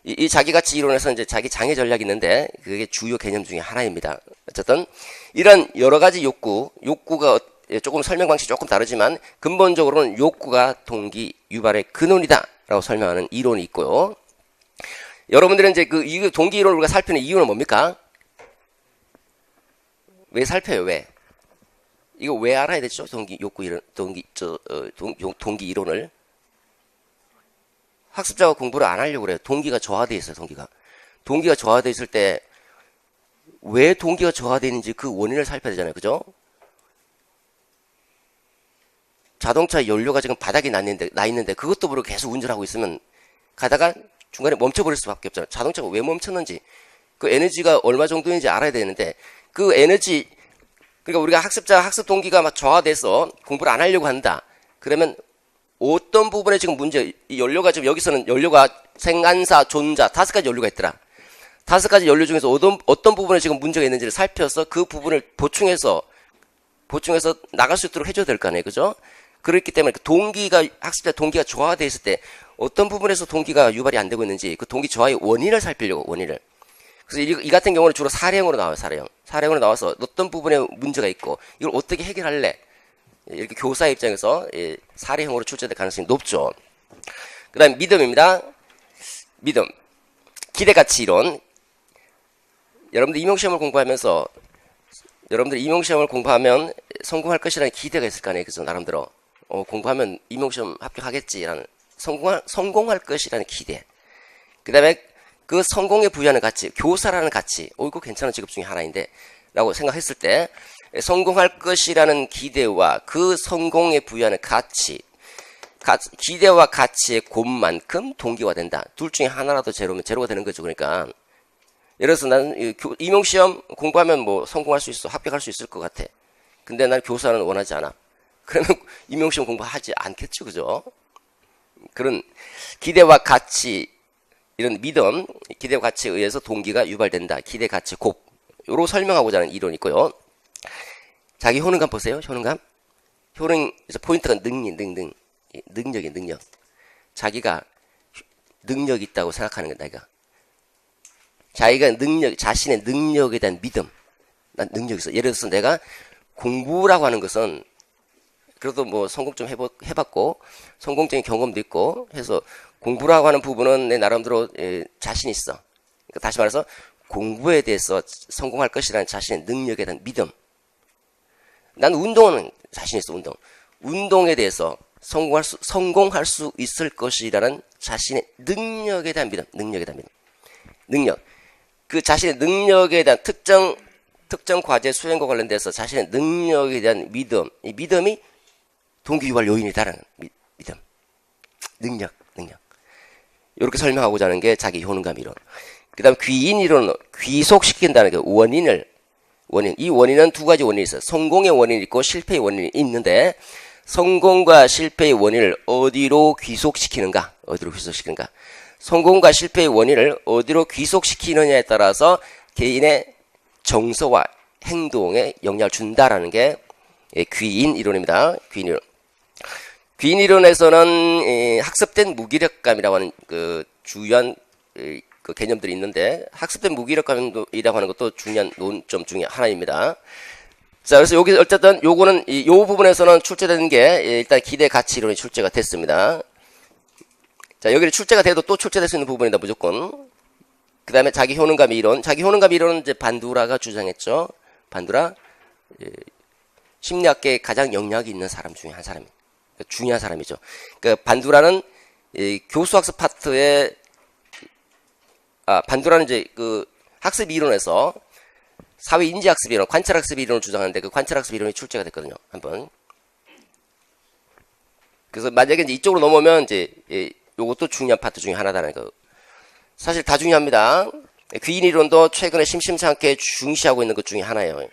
이 자기 가치 이론에서 이제 자기 장애 전략이 있는데 그게 주요 개념 중에 하나입니다. 어쨌든 이런 여러 가지 욕구가 조금 설명 방식이 조금 다르지만 근본적으로는 욕구가 동기 유발의 근원이다라고 설명하는 이론이 있고요. 여러분들은 이제 이 동기 이론을 우리가 살피는 이유는 뭡니까? 왜 살펴요? 왜? 이거 왜 알아야 되죠? 동기 이론을. 학습자가 공부를 안 하려고 그래요. 동기가 저하되어 있어요. 동기가 저하되어 있을 때 왜 동기가 저하되어 있는지 그 원인을 살펴야 되잖아요. 그죠? 자동차 연료가 지금 바닥에 나 있는데 그것도 모르고 계속 운전하고 있으면 가다가 중간에 멈춰버릴 수밖에 없잖아요. 자동차가 왜 멈췄는지, 그 에너지가 얼마 정도인지 알아야 되는데, 그 에너지, 그러니까 우리가 학습 동기가 막 저하돼서 공부를 안 하려고 한다. 그러면 어떤 부분에 지금 문제, 이 연료가 지금 여기서는 연료가 생안사, 존자, 5가지 연료가 있더라. 5가지 연료 중에서 어떤 부분에 지금 문제가 있는지를 살펴서 그 부분을 보충해서 나갈 수 있도록 해줘야 될 거 아니에요. 그죠? 그렇기 때문에 학습자 동기가 저하되어 있을 때 어떤 부분에서 동기가 유발이 안 되고 있는지 그 동기 저하의 원인을 살피려고, 원인을. 그래서 이 같은 경우는 주로 사례형으로 나와요. 사례형으로 나와서 어떤 부분에 문제가 있고 이걸 어떻게 해결할래? 이렇게 교사의 입장에서 사례형으로 출제될 가능성이 높죠. 그 다음에 믿음입니다. 믿음. 기대가치 이론. 여러분들 임용시험을 공부하면 성공할 것이라는 기대가 있을 거 아니에요. 그죠? 나름대로. 공부하면 임용시험 합격하겠지라는 성공할 것이라는 기대. 그 다음에 그 성공에 부여하는 가치, 교사라는 가치, 이거 괜찮은 직업 중에 하나인데 라고 생각했을 때 성공할 것이라는 기대와 그 성공에 부여하는 가치, 기대와 가치의 곱만큼 동기화 된다. 둘 중에 하나라도 제로면 제로가 되는 거죠. 그러니까 예를 들어서 나는 임용시험 공부하면 뭐 성공할 수 있어, 합격할 수 있을 것 같아. 근데 난 교사는 원하지 않아. 그러면 임용시험 공부하지 않겠죠. 그죠? 그런 기대와 가치, 이런 믿음, 기대와 가치에 의해서 동기가 유발된다. 기대, 가치, 곱. 요로 설명하고자 하는 이론이 있고요. 자기 효능감 보세요. 효능에서 포인트가 능력이에요. 능력. 자기가 능력이 있다고 생각하는 거다. 자기가 자신의 능력에 대한 믿음. 난 능력이 있어. 예를 들어서 내가 공부라고 하는 것은 그래도 뭐 성공 좀 해봤고 성공적인 경험도 있고 해서 공부라고 하는 부분은 내 나름대로 자신 있어. 그러니까 다시 말해서 공부에 대해서 성공할 것이라는 자신의 능력에 대한 믿음. 난 운동은 자신 있어. 운동에 대해서 성공할 수 있을 것이라는 자신의 능력에 대한 믿음. 능력. 그 자신의 능력에 대한 특정 과제 수행과 관련돼서 자신의 능력에 대한 믿음. 이 믿음이 동기 유발 요인이다라는 믿음. 능력. 이렇게 설명하고자 하는 게 자기 효능감 이론. 그 다음 귀인 이론은 귀속시킨다는 게 원인. 이 원인은 두 가지 원인이 있어요. 성공의 원인이 있고 실패의 원인이 있는데, 성공과 실패의 원인을 어디로 귀속시키는가? 성공과 실패의 원인을 어디로 귀속시키느냐에 따라서 개인의 정서와 행동에 영향을 준다라는 게 귀인 이론입니다. 귀인 이론에서는 학습된 무기력감이라고 하는 그 주요한 그 개념들이 있는데, 학습된 무기력감이라고 하는 것도 중요한 논점 중에 하나입니다. 자, 그래서 여기 어쨌든 요거는 요 부분에서는 출제되는 게 일단 기대 가치 이론이 출제가 됐습니다. 자, 여기는 출제가 돼도 또 출제될 수 있는 부분이다 무조건. 그 다음에 자기 효능감 이론. 자기 효능감 이론은 이제 반두라가 주장했죠. 반두라 심리학계에 가장 영향이 있는 사람 중에 한 사람이. 중요한 사람이죠. 그 반두라는 교수학습 파트에 반두라는 이제 그 학습 이론에서 사회 인지 학습 이론, 관찰 학습 이론을 주장하는데 그 관찰 학습 이론이 출제가 됐거든요. 한번. 그래서 만약에 이제 이쪽으로 넘어오면 이제 요것도 중요한 파트 중에 하나다는 거. 사실 다 중요합니다. 귀인 이론도 최근에 심심치 않게 중시하고 있는 것 중에 하나예요.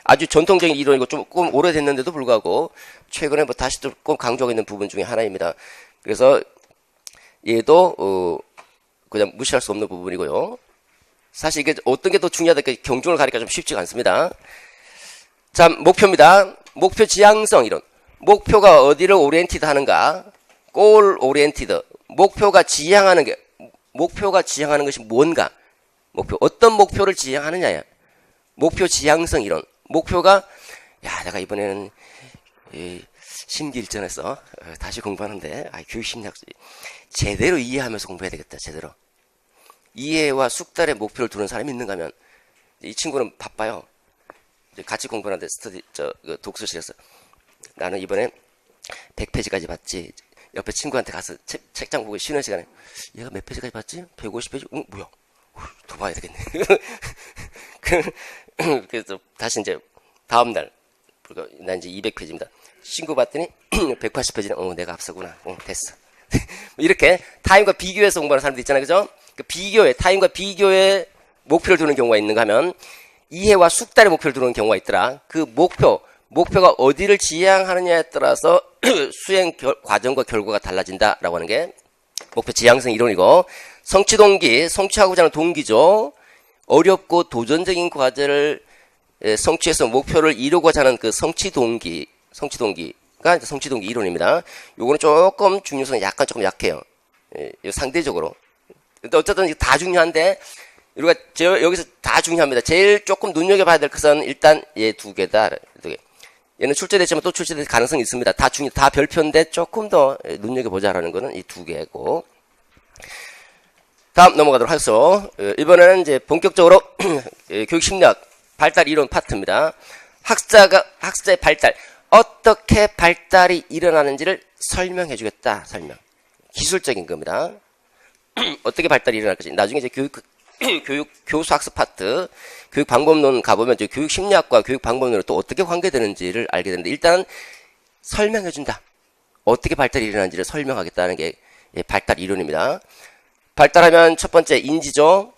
아주 전통적인 이론이고 조금 오래됐는데도 불구하고 최근에 뭐 다시 조금 강조하고 있는 부분 중에 하나입니다. 그래서 얘도 그냥 무시할 수 없는 부분이고요. 사실 이게 어떤 게 더 중요하다 이렇게 경중을 가리기가 좀 쉽지가 않습니다. 자, 목표입니다. 목표 지향성 이론. 목표가 어디를 오리엔티드 하는가? 골 오리엔티드. 목표가 지향하는 것이 뭔가? 어떤 목표를 지향하느냐야. 목표 지향성 이론. 목표가, 내가 이번에는, 심기일전에서, 다시 공부하는데, 교육심리학, 제대로 이해하면서 공부해야 되겠다, 제대로. 이해와 숙달의 목표를 두는 사람이 있는가 하면, 이 친구는 바빠요. 같이 공부하는데, 독서실에서. 나는 이번에 100페이지까지 봤지. 옆에 친구한테 가서 책장 보고 쉬는 시간에, 얘가 몇 페이지까지 봤지? 150페이지? 뭐야? 더 봐야 되겠네. 그래서 다시 이제 다음날 나 이제 200페이지입니다. 신고 봤더니 180페이지는 내가 앞서구나. 됐어. 이렇게 타인과 비교해서 공부하는 사람들 있잖아요. 그죠? 그 타인과 비교에 목표를 두는 경우가 있는가 하면 이해와 숙달의 목표를 두는 경우가 있더라. 그 목표가 어디를 지향하느냐에 따라서 수행 과정과 결과가 달라진다라고 하는 게 목표 지향성 이론이고, 성취하고자 하는 동기죠. 어렵고 도전적인 과제를 성취해서 목표를 이루고자 하는 그 성취동기가 이제 성취동기 이론입니다. 요거는 조금 중요성이 약간 조금 약해요. 상대적으로. 근데 어쨌든 다 중요한데, 우리가 여기서 다 중요합니다. 제일 조금 눈여겨봐야 될 것은 일단 얘 두 개다. 얘는 출제됐지만 또 출제될 가능성이 있습니다. 다 별표인데 조금 더 눈여겨보자라는 거는 이 두 개고. 다음 넘어가도록 하겠습니다. 이번에는 이제 본격적으로 교육심리학 발달 이론 파트입니다. 학습자의 발달, 어떻게 발달이 일어나는지를 설명해 주겠다. 기술적인 겁니다. 어떻게 발달이 일어날 것인지. 나중에 이제 교수학습 파트, 교육방법론 가보면 이제 교육심리학과 교육방법론이 또 어떻게 관계되는지를 알게 되는데, 일단 설명해 준다. 어떻게 발달이 일어나는지를 설명하겠다는 게 발달 이론입니다. 발달하면 첫 번째 인지죠.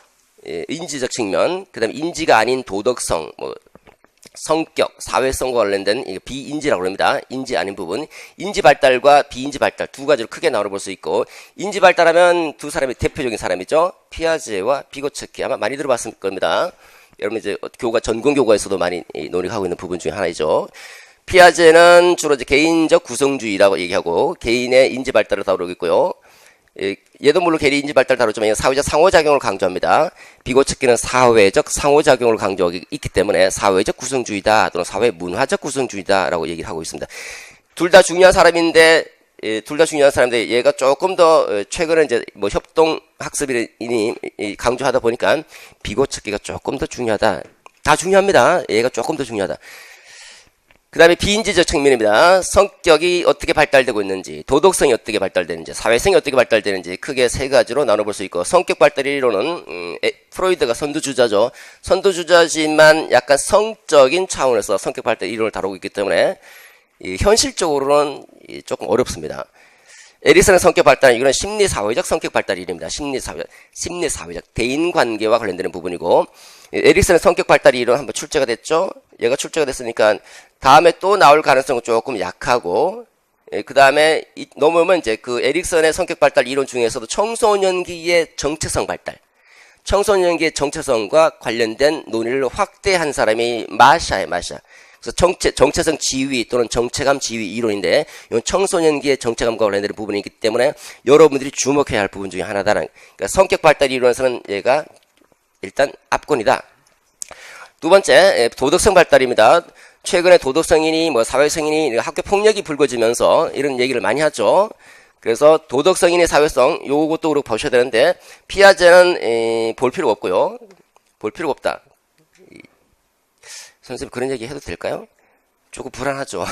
인지적 측면. 그 다음에 인지가 아닌 도덕성, 성격, 사회성과 관련된 비인지라고 합니다. 인지 아닌 부분. 인지 발달과 비인지 발달 두 가지로 크게 나눠볼 수 있고, 인지 발달하면 두 사람의 대표적인 사람이죠. 피아제와 비고츠키. 아마 많이 들어봤을 겁니다. 여러분 이제 전공 교과에서도 많이 논의하고 있는 부분 중에 하나이죠. 피아제는 주로 이제 개인적 구성주의라고 얘기하고 개인의 인지 발달을 다루고 있고요. 얘도 물론 개인 인지 발달 다루지만 사회적 상호작용을 강조합니다. 비고츠키는 사회적 상호작용을 강조하고 있기 때문에 사회적 구성주의다 또는 사회 문화적 구성주의다라고 얘기를 하고 있습니다. 둘 다 중요한 사람인데 얘가 조금 더 최근에 이제 협동 학습이니 강조하다 보니까 비고츠키가 조금 더 중요하다. 다 중요합니다. 얘가 조금 더 중요하다. 그 다음에 비인지적 측면입니다. 성격이 어떻게 발달되고 있는지, 도덕성이 어떻게 발달되는지, 사회성이 어떻게 발달되는지 크게 세 가지로 나눠볼 수 있고, 성격 발달 이론은 프로이드가 선두주자죠. 선두주자지만 약간 성적인 차원에서 성격 발달 이론을 다루고 있기 때문에 현실적으로는 조금 어렵습니다. 에릭슨의 성격 발달, 이거는 심리사회적 성격 발달 이론입니다. 심리사회적 대인관계와 관련되는 부분이고, 에릭슨의 성격 발달 이론 한번 출제가 됐죠? 얘가 출제가 됐으니까 다음에 또 나올 가능성은 조금 약하고, 그 다음에 넘어오면 이제 그 에릭슨의 성격 발달 이론 중에서도 청소년기의 정체성 발달, 청소년기의 정체성과 관련된 논의를 확대한 사람이 마샤예요, 마샤. 그래서 정체성 지위 또는 정체감 지위 이론인데, 이건 청소년기의 정체감과 관련된 부분이기 때문에 여러분들이 주목해야 할 부분 중에 하나다라는, 그러니까 성격 발달 이론에서는 얘가 일단 압권이다. 두 번째, 도덕성 발달입니다. 최근에 도덕성인이 뭐 사회성인이 학교 폭력이 불거지면서 이런 얘기를 많이 하죠. 그래서 도덕성인의 사회성, 요것도 그렇고 보셔야 되는데, 피아제는 볼 필요가 없고요. 볼 필요가 없다. 선생님 그런 얘기 해도 될까요? 조금 불안하죠.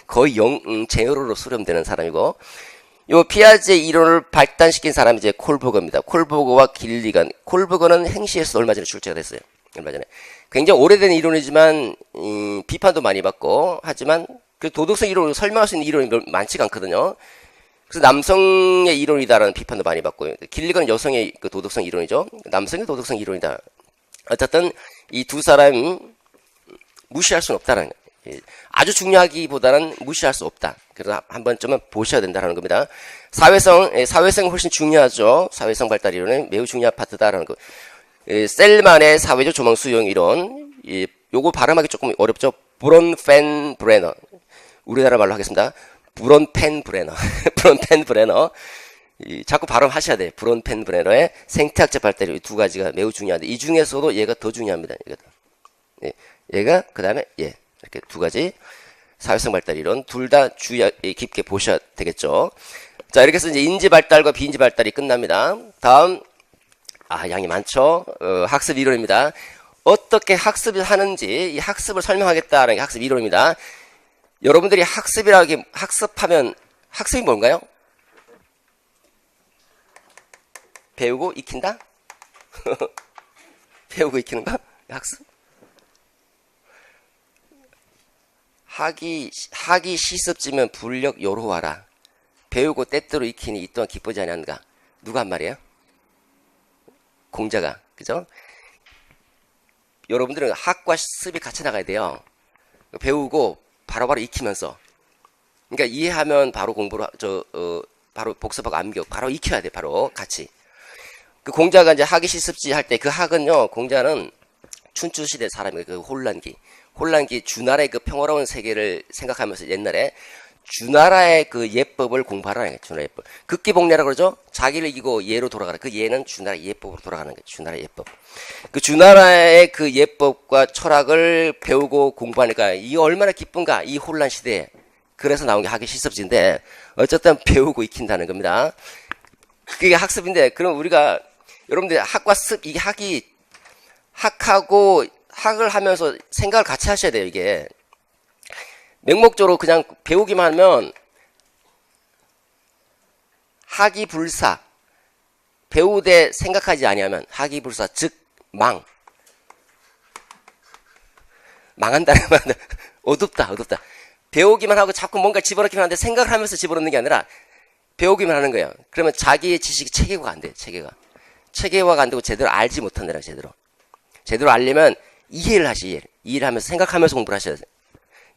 거의 제어로 수렴되는 사람이고, 요 피아제 이론을 발단시킨 사람이 이제 콜버거입니다. 콜버거와 길리건. 콜버거는 행시에서 얼마 전에 출제가 됐어요. 얼마 전에. 굉장히 오래된 이론이지만 비판도 많이 받고, 하지만 그 도덕성 이론을 설명할 수 있는 이론이 많지가 않거든요. 그래서 남성의 이론이다라는 비판도 많이 받고요. 길리건은 여성의 그 도덕성 이론이죠. 남성의 도덕성 이론이다. 어쨌든 이 두 사람이 무시할 수는 없다는 거예요. 아주 중요하기보다는 무시할 수 없다. 그래서 한 번쯤은 보셔야 된다는 겁니다. 사회성이 훨씬 중요하죠. 사회성 발달 이론은 매우 중요한 파트다라는 거. 셀만의 사회적 조망 수용 이론. 요거 발음하기 조금 어렵죠. 브론펜브레너. 우리나라 말로 하겠습니다. 브론펜브레너. 브론펜브레너. 자꾸 발음하셔야 돼요. 브론펜브레너의 생태학적 발달 이 두 가지가 매우 중요한데, 이 중에서도 얘가 더 중요합니다. 얘가 그 다음에 이렇게 두 가지 사회성 발달 이론 둘 다 깊게 보셔야 되겠죠. 자, 이렇게 해서 이제 인지 발달과 비인지 발달이 끝납니다. 다음 양이 많죠. 학습 이론입니다. 어떻게 학습을 하는지 이 학습을 설명하겠다는 게 학습 이론입니다. 여러분들이 학습하면 학습이 뭔가요? 배우고 익힌다? 배우고 익히는가? 학습? 학이 시습지면 불력 요로와라. 배우고 때때로 익히니 이 또한 기쁘지 아니한가. 누가 한 말이에요? 공자가. 그죠? 여러분들은 학과 습이 같이 나가야 돼요. 배우고 바로바로 익히면서. 그러니까 이해하면 바로 바로 복습하고 암기하고 바로 익혀야 돼. 바로 같이. 그 공자가 이제 학이 시습지 할 때 그 학은요, 공자는 춘추시대 사람이에요. 그 혼란기 주나라의 그 평화로운 세계를 생각하면서 옛날에 주나라의 그 예법을 공부하라는 거예요. 주나라 예법. 극기복례라고 그러죠? 자기를 이기고 예로 돌아가라. 그 예는 주나라 예법으로 돌아가는 거예요. 주나라 예법. 그 주나라의 그 예법과 철학을 배우고 공부하니까 이게 얼마나 기쁜가. 이 혼란 시대에. 그래서 나온 게 학의 시습지인데, 어쨌든 배우고 익힌다는 겁니다. 그게 학습인데, 그럼 우리가 여러분들 학과 습, 이게 학을 하면서 생각을 같이 하셔야 돼요, 이게. 맹목적으로 그냥 배우기만 하면 학이 불사, 배우되 생각하지 아니하면 학이 불사, 즉 망한다는 말. 어둡다. 배우기만 하고 자꾸 뭔가 집어넣기만 하는데 생각을 하면서 집어넣는 게 아니라 배우기만 하는 거예요. 그러면 자기의 지식이 체계화가 안 돼요, 체계화가 안 되고 제대로 알지 못한다는 거예요, 제대로 알려면 이해를 하시, 이해를 하면서 생각하면서 공부를 하셔야 돼요.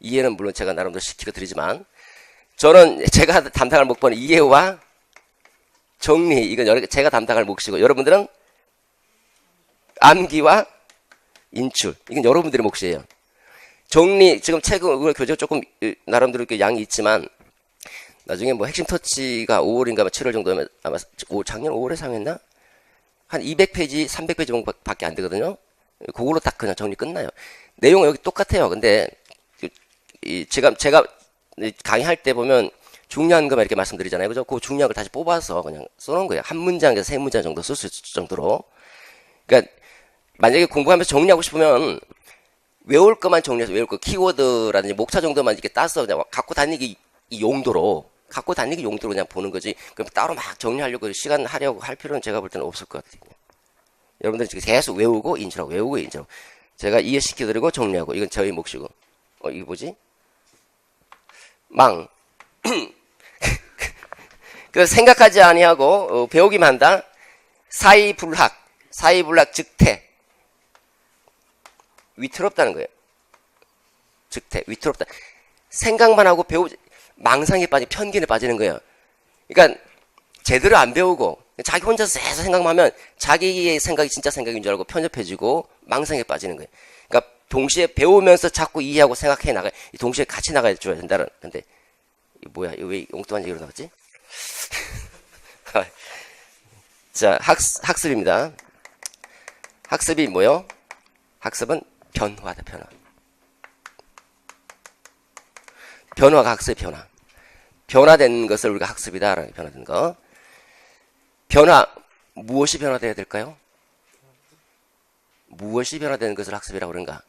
이해는 물론 제가 나름대로 시키고 드리지만, 저는 제가 담당할 목표는 이해와 정리, 이건 제가 담당할 몫이고, 여러분들은 암기와 인출, 이건 여러분들의 몫이에요. 정리, 지금 책은 교재가 조금 나름대로 이렇게 양이 있지만, 나중에 뭐 핵심 터치가 5월인가 7월 정도면 아마 작년 5월에 상했나? 한 200페이지, 300페이지 정도밖에 안 되거든요. 그걸로 딱 그냥 정리 끝나요. 내용은 여기 똑같아요. 근데 제가 강의할 때 보면 중요한 것만 이렇게 말씀드리잖아요. 그죠? 그 중요한 걸 다시 뽑아서 그냥 써놓은 거예요. 한 문장에서 세 문장 정도 쓸 수 있을 정도로. 그러니까 만약에 공부하면서 정리하고 싶으면 외울 것만 정리해서 외울 거, 키워드라든지 목차 정도만 이렇게 따서 그냥 갖고 다니기 용도로 그냥 보는 거지. 그럼 따로 막 정리하려고 시간 하려고 할 필요는 제가 볼 때는 없을 것 같아요. 여러분들이 지금 계속 외우고 인출하고. 제가 이해시켜드리고 정리하고. 이건 저희 몫이고. 이게 뭐지? 그래서 생각하지 아니하고 배우기만 한다. 사이불학, 사이불학 즉태. 위태롭다는 거예요. 즉태, 위태롭다. 생각만 하고 망상에 빠지, 편견에 빠지는 거예요. 그러니까 제대로 안 배우고 자기 혼자서 계속 생각만 하면 자기의 생각이 진짜 생각인 줄 알고 편협해지고 망상에 빠지는 거예요. 그러니까 동시에 배우면서 자꾸 이해하고 생각해 나가야, 동시에 같이 나가야 줘야 된다는. 근데 뭐야, 이거 왜 엉뚱한 얘기로 나왔지? 자, 학습입니다. 학습이 뭐요? 학습은 변화다, 변화. 변화가 학습의 변화. 변화된 것을 우리가 학습이다라는, 변화된 거. 변화, 무엇이 변화되어야 될까요? 무엇이 변화되는 것을 학습이라고 그런가?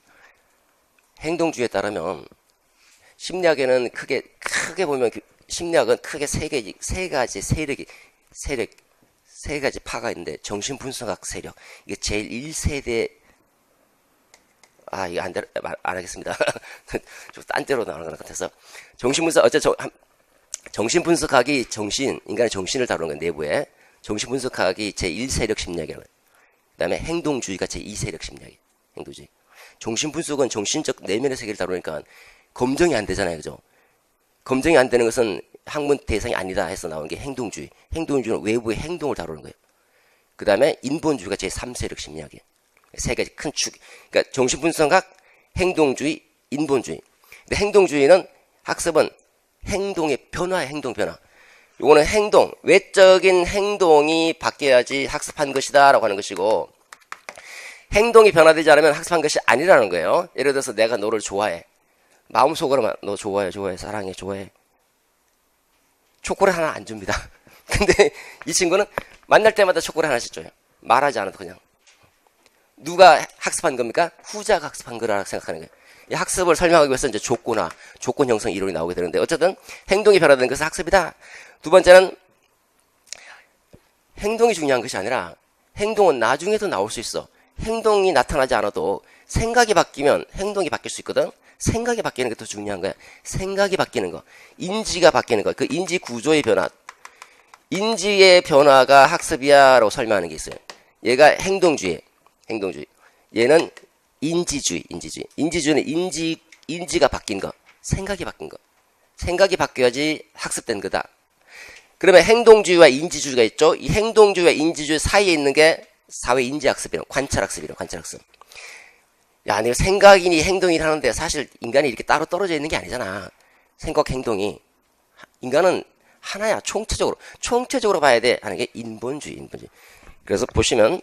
행동주의에 따르면 심리학에는 크게 보면 심리학은 크게 세 가지 파가 있는데, 정신분석학 세력, 이게 제일 1세대, 이거 안 하겠습니다. 좀 딴 데로 나오는 것 같아서. 정신분석학이 인간의 정신을 다루는 건 내부에, 정신분석학이 제1세력 심리학이라고 해요. 그 다음에 행동주의가 제2세력 심리학이에요. 행동주의. 정신분석은 정신적 내면의 세계를 다루니까 검증이 안 되잖아요. 그죠? 검증이 안 되는 것은 학문 대상이 아니다 해서 나온 게 행동주의. 행동주의는 외부의 행동을 다루는 거예요. 그 다음에 인본주의가 제3세력 심리학이에요. 세 가지 큰 축. 그러니까 정신분석학, 행동주의, 인본주의. 근데 행동주의는, 학습은 행동의 변화야, 행동 변화. 요거는 행동, 외적인 행동이 바뀌어야지 학습한 것이다 라고 하는 것이고, 행동이 변화되지 않으면 학습한 것이 아니라는 거예요. 예를 들어서 내가 너를 좋아해. 마음속으로만 너 좋아해, 사랑해, 좋아해. 초콜릿 하나 안 줍니다. 근데 이 친구는 만날 때마다 초콜릿 하나씩 줘요. 말하지 않아도 그냥. 누가 학습한 겁니까? 후자가 학습한 거라고 생각하는 거예요. 이 학습을 설명하기 위해서 이제 조건 형성 이론이 나오게 되는데, 어쨌든 행동이 변화되는 것은 학습이다. 두 번째는, 행동이 중요한 것이 아니라 행동은 나중에도 나올 수 있어. 행동이 나타나지 않아도 생각이 바뀌면 행동이 바뀔 수 있거든. 생각이 바뀌는 게 더 중요한 거야. 생각이 바뀌는 거, 인지가 바뀌는 거, 그 인지 구조의 변화, 인지의 변화가 학습이야 라고 설명하는 게 있어요. 얘가 행동주의. 얘는 인지주의. 인지주의는 인지가 바뀐 거, 생각이 바뀐 거. 생각이 바뀌어야지 학습된 거다. 그러면 행동주의와 인지주의가 있죠. 이 행동주의와 인지주의 사이에 있는 게 사회 인지학습이라고, 관찰학습이라고, 관찰학습. 야, 내가 생각이니 행동이니 하는데 사실 인간이 이렇게 따로 떨어져 있는 게 아니잖아. 생각, 행동이. 인간은 하나야, 총체적으로 봐야 돼 하는 게 인본주의. 그래서 보시면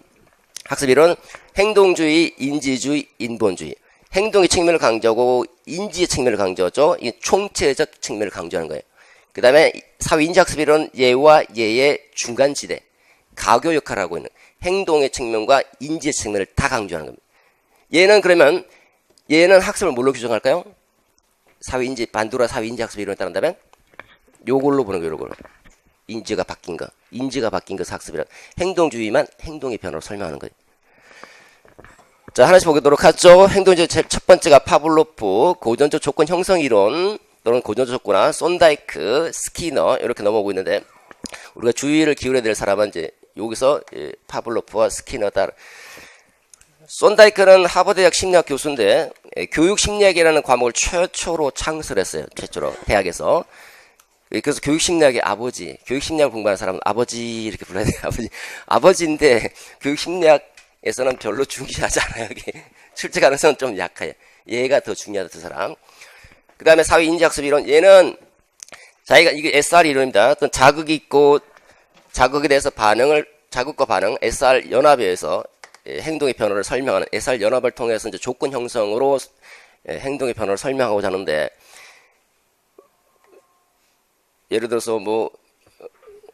학습이론, 행동주의, 인지주의, 인본주의. 행동의 측면을 강조하고 인지의 측면을 강조하죠. 이 총체적 측면을 강조하는 거예요. 그 다음에 사회인지학습이론, 예와 예의 중간지대, 가교 역할을 하고 있는, 행동의 측면과 인지의 측면을 다 강조하는 겁니다. 얘는 학습을 뭘로 규정할까요? 반도라 사회인지 학습 이론에 따른다면 요걸로 보는 거예요. 요걸로. 인지가 바뀐 것을 학습이란. 행동주의만 행동의 변화로 설명하는 거예요. 자, 하나씩 보도록 하죠. 행동주의 첫 번째가 파블로프, 고전적 조건 형성 이론, 또는 고전적 조건화, 손다이크, 스키너, 이렇게 넘어오고 있는데, 우리가 주의를 기울여야 될 사람은 이제 여기서 파블로프와 스키너다. 손다이크는 하버드대학 심리학 교수인데, 교육심리학이라는 과목을 최초로 창설했어요. 최초로 대학에서. 그래서 교육심리학의 아버지, 교육심리학을 공부하는 사람은 아버지 이렇게 불러야 돼요. 아버지인데 교육심리학에서는 별로 중요하지 않아요. 출제 가능성은 좀 약해요. 얘가 더 중요하다, 두 사람. 그 다음에 사회인지학습 이론, 얘는 자기가, 이게 SR 이론입니다. 어떤 자극이 있고 자극에 대해서 자극과 반응, SR 연합에 의해서 행동의 변화를 설명하는, SR 연합을 통해서 이제 조건 형성으로 행동의 변화를 설명하고자 하는데, 예를 들어서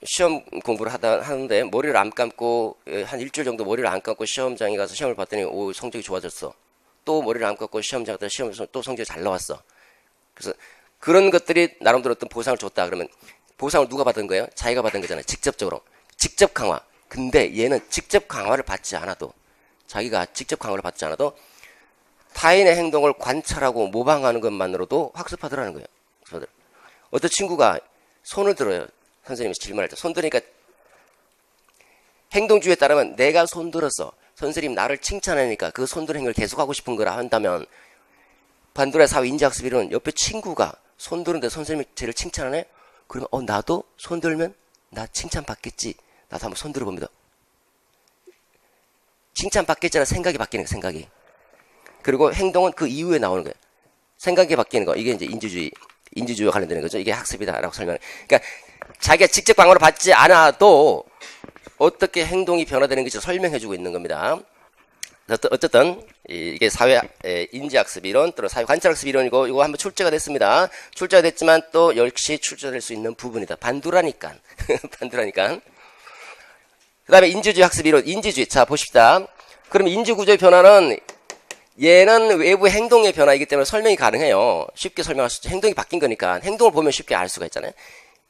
시험 공부를 하는데 머리를 안 감고 한 일주일 정도 머리를 안 감고 시험장에 가서 시험을 봤더니 성적이 좋아졌어. 또 머리를 안 감고 시험장에 가서 시험에서 또 성적이 잘 나왔어. 그래서 그런 것들이 나름대로 어떤 보상을 줬다. 그러면 보상을 누가 받은 거예요? 자기가 받은 거잖아요. 직접적으로. 직접 강화. 근데 얘는 직접 강화를 받지 않아도, 자기가 직접 강화를 받지 않아도 타인의 행동을 관찰하고 모방하는 것만으로도 학습하더라는 거예요. 어떤 친구가 손을 들어요. 선생님이 질문할 때 손드니까 행동주의에 따르면 내가 손들었어. 선생님 나를 칭찬하니까 그 손드는 행위를 계속하고 싶은 거라 한다면 반도라 사회 인지학습이론 옆에 친구가 손드는데 선생님이 쟤를 칭찬하네? 그러면 나도 손들면 나 칭찬받겠지. 나도 한번 손들어 봅니다. 칭찬받겠지라는 생각이 바뀌는 거야. 생각이. 그리고 행동은 그 이후에 나오는 거예요. 생각이 바뀌는 거. 이게 이제 인지주의와 관련되는 거죠. 이게 학습이다라고 설명해. 그러니까 자기가 직접 강화를 받지 않아도 어떻게 행동이 변화되는 것을 설명해주고 있는 겁니다. 어쨌든 이게 사회 인지학습 이론 또는 사회 관찰학습 이론이고 이거 한번 출제가 됐습니다. 출제가 됐지만 또 역시 출제될 수 있는 부분이다. 반두라니까. 반두라니까. 그 다음에 인지주의 학습 이론, 인지주의. 자 보십시다. 그럼 인지구조의 변화는 얘는 외부 행동의 변화이기 때문에 설명이 가능해요. 쉽게 설명할 수 있죠. 행동이 바뀐 거니까 행동을 보면 쉽게 알 수가 있잖아요.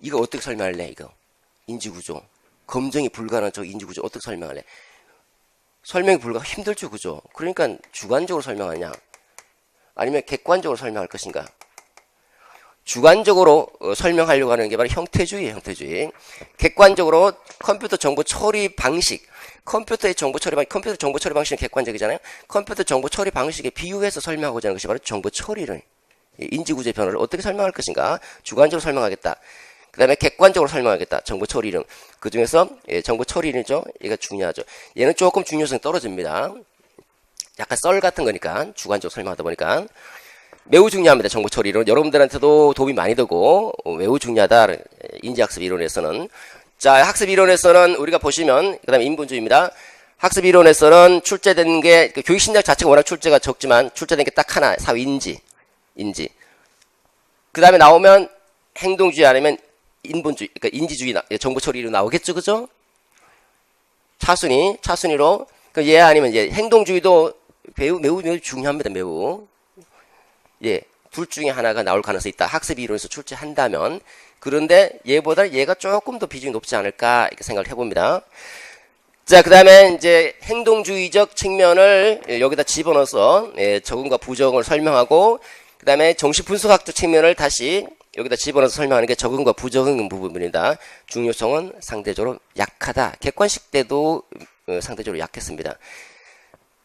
이거 어떻게 설명할래? 이거 인지구조. 검증이 불가능한 저 인지구조 어떻게 설명할래? 설명이 힘들죠, 그죠? 그러니까 주관적으로 설명하냐? 아니면 객관적으로 설명할 것인가? 주관적으로 설명하려고 하는 게 바로 형태주의예요, 형태주의. 객관적으로 컴퓨터 정보 처리 방식, 컴퓨터 정보 처리 방식은 객관적이잖아요. 컴퓨터 정보 처리 방식에 비유해서 설명하고자 하는 것이 바로 정보 처리를, 인지구조의 변화를 어떻게 설명할 것인가? 주관적으로 설명하겠다. 그 다음에 객관적으로 설명하겠다. 정보 처리 이론. 그 중에서 정보 처리 이론이죠. 얘가 중요하죠. 얘는 조금 중요성이 떨어집니다. 약간 썰 같은 거니까 주관적으로 설명하다 보니까 매우 중요합니다. 정보 처리 이론. 여러분들한테도 도움이 많이 되고 매우 중요하다. 인지학습 이론에서는. 자, 학습 이론에서는 우리가 보시면 그 다음에 인본주의입니다. 학습 이론에서는 출제된 게 교육심리학 자체가 워낙 출제가 적지만 출제된 게 딱 하나. 사회 인지. 그 다음에 나오면 행동주의 아니면 인본주의, 그러니까 인지주의, 정보 처리로 나오겠죠, 그죠? 차순위로. 얘 아니면 행동주의도 매우 중요합니다, 매우. 둘 중에 하나가 나올 가능성이 있다. 학습 이론에서 출제한다면. 그런데 얘가 조금 더 비중이 높지 않을까, 이렇게 생각을 해봅니다. 자, 그 다음에 이제 행동주의적 측면을 여기다 집어넣어서, 적응과 부적응을 설명하고, 그 다음에 정식 분석학적 측면을 다시 여기다 집어넣어서 설명하는 게 적응과 부적응 부분입니다. 중요성은 상대적으로 약하다. 객관식 때도 상대적으로 약했습니다. 자,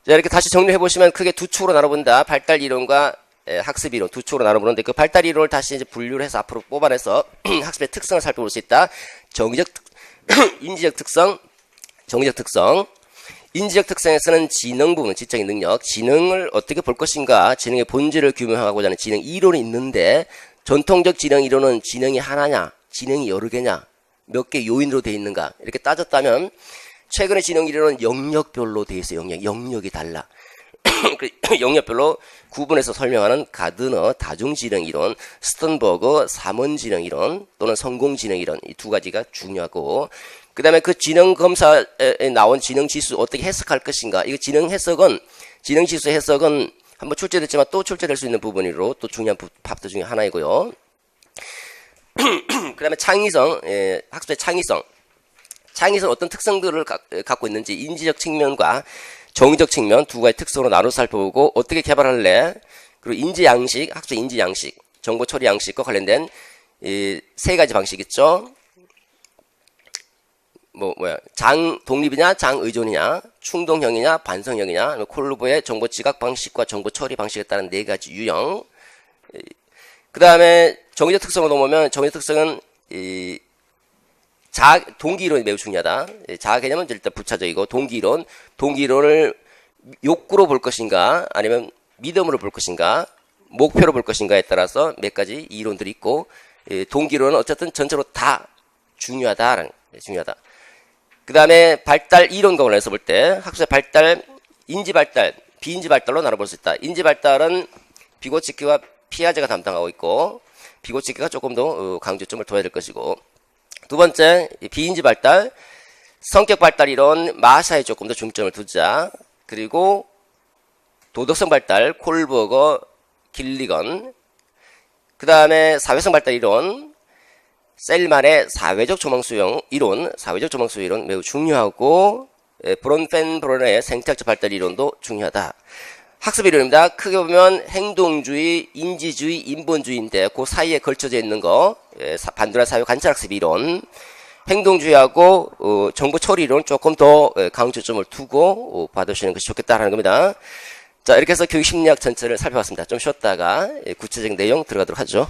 이렇게 다시 정리해 보시면 크게 두 축으로 나눠본다. 발달 이론과 학습 이론 두 축으로 나눠보는데 그 발달 이론을 다시 이제 분류를 해서 앞으로 뽑아내서 학습의 특성을 살펴볼 수 있다. 인지적 특성, 정의적 특성. 인지적 특성에서는 지능 부분, 지적인 능력, 지능을 어떻게 볼 것인가, 지능의 본질을 규명하고자 하는 지능 이론이 있는데 전통적 지능 이론은 지능이 하나냐, 지능이 여러 개냐, 몇 개 요인으로 되어 있는가 이렇게 따졌다면 최근의 지능 이론은 영역별로 되어 있어요. 영역이 달라. 영역별로 구분해서 설명하는 가드너 다중지능 이론, 스턴버그 삼원지능 이론 또는 성공지능 이론 이 두 가지가 중요하고 그 다음에 그 지능 검사에 나온 지능 지수 어떻게 해석할 것인가. 이거 지능 지수 해석은 한번 출제됐지만 또 출제될 수 있는 부분으로 또 중요한 팝도 중에 하나이고요. 그 다음에 창의성, 학습의 창의성. 창의성 어떤 특성들을 갖고 있는지 인지적 측면과 정의적 측면 두 가지 특성으로 나눠 살펴보고 어떻게 개발할래. 그리고 인지 양식, 학습의 인지 양식, 정보 처리 양식과 관련된 세 가지 방식 있죠. 장 독립이냐, 장 의존이냐, 충동형이냐, 반성형이냐, 콜루버의 정보 지각 방식과 정보 처리 방식에 따른 네 가지 유형. 그 다음에 정의적 특성으로 넘어오면 정의적 특성은 동기 이론이 매우 중요하다. 자아 개념은 일단 부차적이고 동기론을 욕구로 볼 것인가, 아니면 믿음으로 볼 것인가, 목표로 볼 것인가에 따라서 몇 가지 이론들이 있고 동기론은 어쨌든 전체로 다 중요하다. 그 다음에 발달 이론과 관련해서 볼 때 학습의 발달, 인지 발달, 비인지 발달로 나눠볼 수 있다. 인지 발달은 비고치키와 피아제가 담당하고 있고 비고치키가 조금 더 강조점을 둬야 될 것이고 두 번째 비인지 발달, 성격 발달 이론 마샤에 조금 더 중점을 두자. 그리고 도덕성 발달 콜버거, 길리건. 그 다음에 사회성 발달 이론 셀만의 사회적 조망수용 이론 매우 중요하고 브론펜브론의 생태학적 발달 이론도 중요하다. 학습 이론입니다. 크게 보면 행동주의, 인지주의, 인본주의인데 그 사이에 걸쳐져 있는 거 반도나 사회 관찰학습 이론. 행동주의하고 정보 처리 이론 조금 더 강조점을 두고 봐두시는 것이 좋겠다라는 겁니다. 자, 이렇게 해서 교육 심리학 전체를 살펴봤습니다. 좀 쉬었다가 구체적인 내용 들어가도록 하죠.